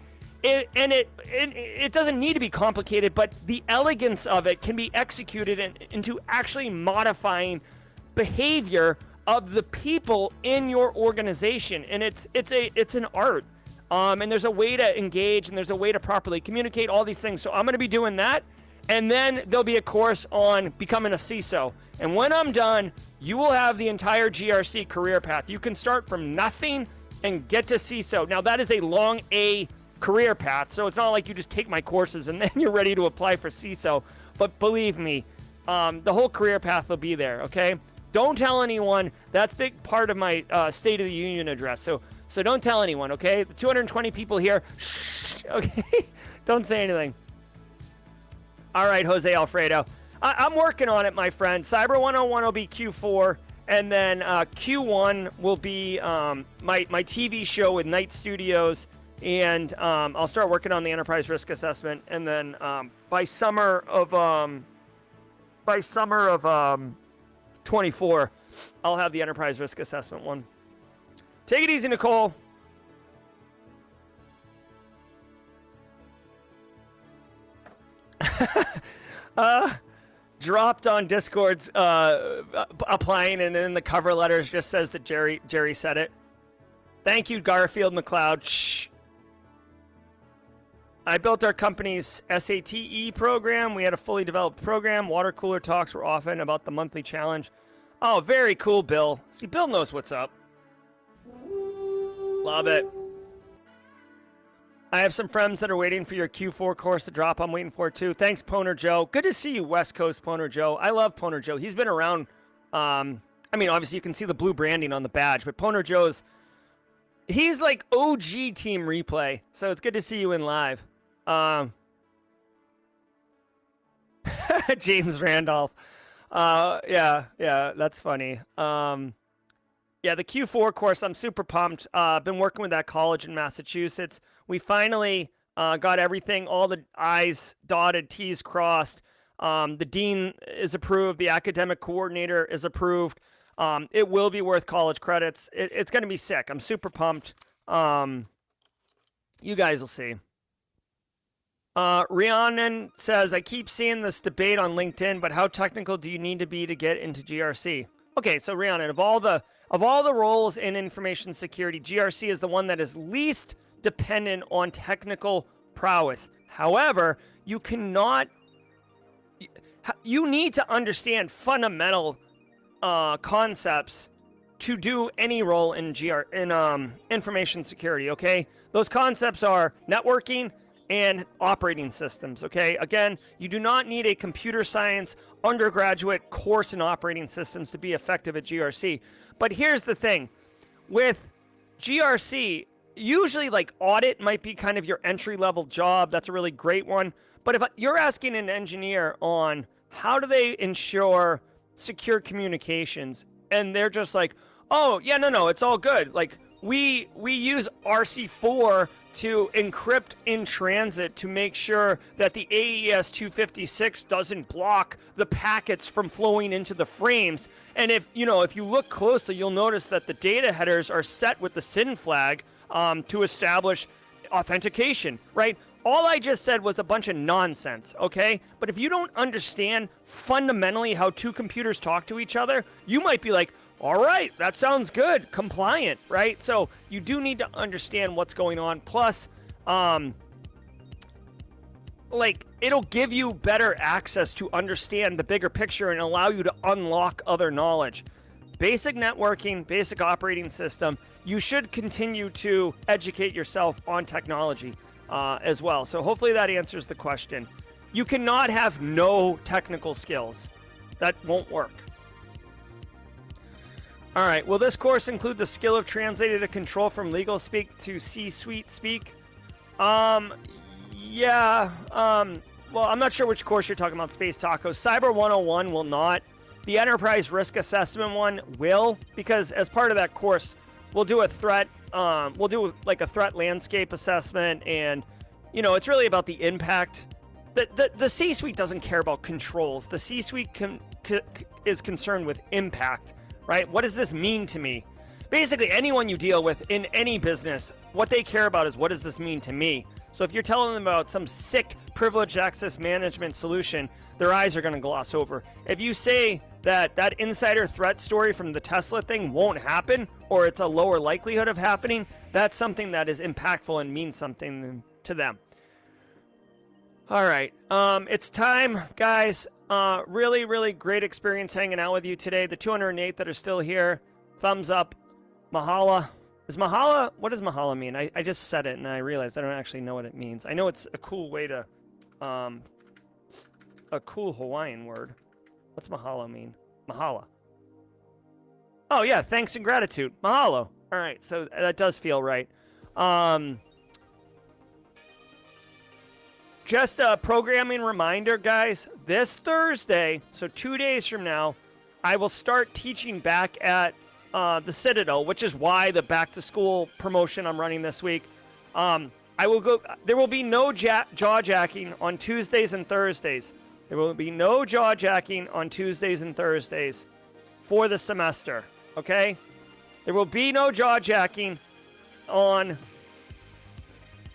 It doesn't need to be complicated, but the elegance of it can be executed into actually modifying behavior of the people in your organization, and it's an art. And there's a way to engage, and there's a way to properly communicate all these things. So I'm going to be doing that, and then there'll be a course on becoming a CISO. And when I'm done, you will have the entire GRC career path. You can start from nothing and get to CISO. Now that is a long A career path, so it's not like you just take my courses and then you're ready to apply for CISO. But believe me, the whole career path will be there. Okay, don't tell anyone. That's a big part of my State of the Union address. So don't tell anyone. Okay, the 220 people here. Shh, okay, don't say anything. All right, Jose Alfredo, I'm working on it, my friend. Cyber 101 will be Q4, and then Q1 will be my TV show with Night Studios. And I'll start working on the enterprise risk assessment, and then by summer of 24, I'll have the enterprise risk assessment one. Take it easy, Nicole. Dropped on Discord's applying, and in the cover letters just says that Jerry said it. Thank you, Garfield McLeod. Shh. I built our company's SATE program. We had a fully developed program. Water cooler talks were often about the monthly challenge. Oh, very cool, Bill. See, Bill knows what's up. Love it. I have some friends that are waiting for your Q4 course to drop. I'm waiting for it too. Thanks, Poner Joe. Good to see you, West Coast Poner Joe. I love Poner Joe. He's been around. I mean, obviously you can see the blue branding on the badge, but Poner Joe's, he's like OG Team Replay. So it's good to see you in live. James Randolph. Yeah, that's funny. Yeah, the Q4 course, I'm super pumped. Been working with that college in Massachusetts. We finally got everything, all the I's dotted, T's crossed. The dean is approved. The academic coordinator is approved. It will be worth college credits. It's going to be sick. I'm super pumped. You guys will see. Rhiannon says, I keep seeing this debate on LinkedIn, but how technical do you need to be to get into GRC? Okay, so Rhiannon, of all the roles in information security, GRC is the one that is least dependent on technical prowess. However, you need to understand fundamental concepts to do any role in information security, okay? Those concepts are networking and operating systems, okay? Again, you do not need a computer science undergraduate course in operating systems to be effective at GRC. But here's the thing. With GRC, usually like audit might be kind of your entry-level job. That's a really great one. But if you're asking an engineer on how do they ensure secure communications, and they're just like, oh, yeah, no, it's all good. Like, we use RC4 to encrypt in transit to make sure that the AES 256 doesn't block the packets from flowing into the frames. And if you look closely, you'll notice that the data headers are set with the SYN flag to establish authentication, right? All I just said was a bunch of nonsense, okay? But if you don't understand fundamentally how two computers talk to each other, you might be like, all right, that sounds good, compliant, right? So you do need to understand what's going on. Plus, it'll give you better access to understand the bigger picture and allow you to unlock other knowledge. Basic networking, basic operating system. you should continue to educate yourself on technology as well. So hopefully that answers the question. You cannot have no technical skills. That won't work. All right, will this course include the skill of translating a control from legal speak to C-suite speak? Yeah. Well, I'm not sure which course you're talking about, Space Taco. Cyber 101 will not. The Enterprise Risk Assessment one will, because as part of that course, we'll do a threat, we'll do like a threat landscape assessment, and, you know, it's really about the impact. The C-suite doesn't care about controls. The C-suite is concerned with impact, right? What does this mean to me? Basically, anyone you deal with in any business, what they care about is, what does this mean to me? So if you're telling them about some sick privileged access management solution, their eyes are going to gloss over. If you say that that insider threat story from the Tesla thing won't happen, or it's a lower likelihood of happening, that's something that is impactful and means something to them. All right, it's time, guys. Really, really great experience hanging out with you today. The 208 that are still here, thumbs up. Mahala. Is Mahala, what does Mahala mean? I just said it and I realized I don't actually know what it means. I know it's a cool way to, a cool Hawaiian word. What's Mahalo mean? Mahala. Oh yeah, thanks and gratitude. Mahalo. All right, so that does feel right. Just a programming reminder, guys. This Thursday, so 2 days from now, I will start teaching back at the Citadel, which is why the back-to-school promotion I'm running this week. I will go. There will be no jaw jacking on Tuesdays and Thursdays. There will be no jaw jacking on Tuesdays and Thursdays for the semester. Okay? There will be no jaw jacking on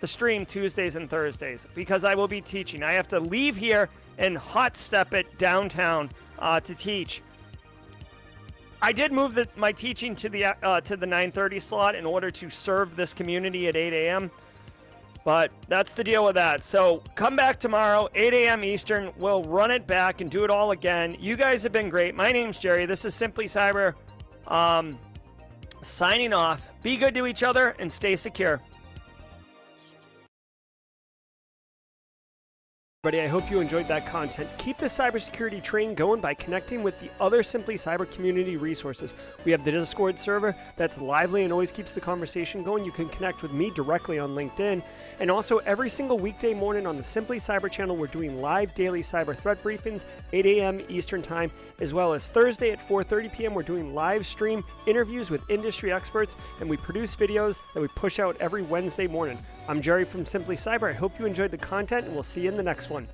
the stream Tuesdays and Thursdays because I will be teaching. I have to leave here and hot step it downtown to teach. I did move my teaching to the 9:30 slot in order to serve this community at 8 a.m. But that's the deal with that. So come back tomorrow, 8 a.m. Eastern. We'll run it back and do it all again. You guys have been great. My name's Jerry. This is Simply Cyber. Signing off. Be good to each other and stay secure. Everybody, I hope you enjoyed that content. Keep the cybersecurity train going by connecting with the other Simply Cyber community resources. We have the Discord server that's lively and always keeps the conversation going. You can connect with me directly on LinkedIn. And also every single weekday morning on the Simply Cyber channel, we're doing live daily cyber threat briefings, 8 a.m. Eastern time, as well as Thursday at 4:30 p.m. We're doing live stream interviews with industry experts, and we produce videos that we push out every Wednesday morning. I'm Jerry from Simply Cyber. I hope you enjoyed the content, and we'll see you in the next one.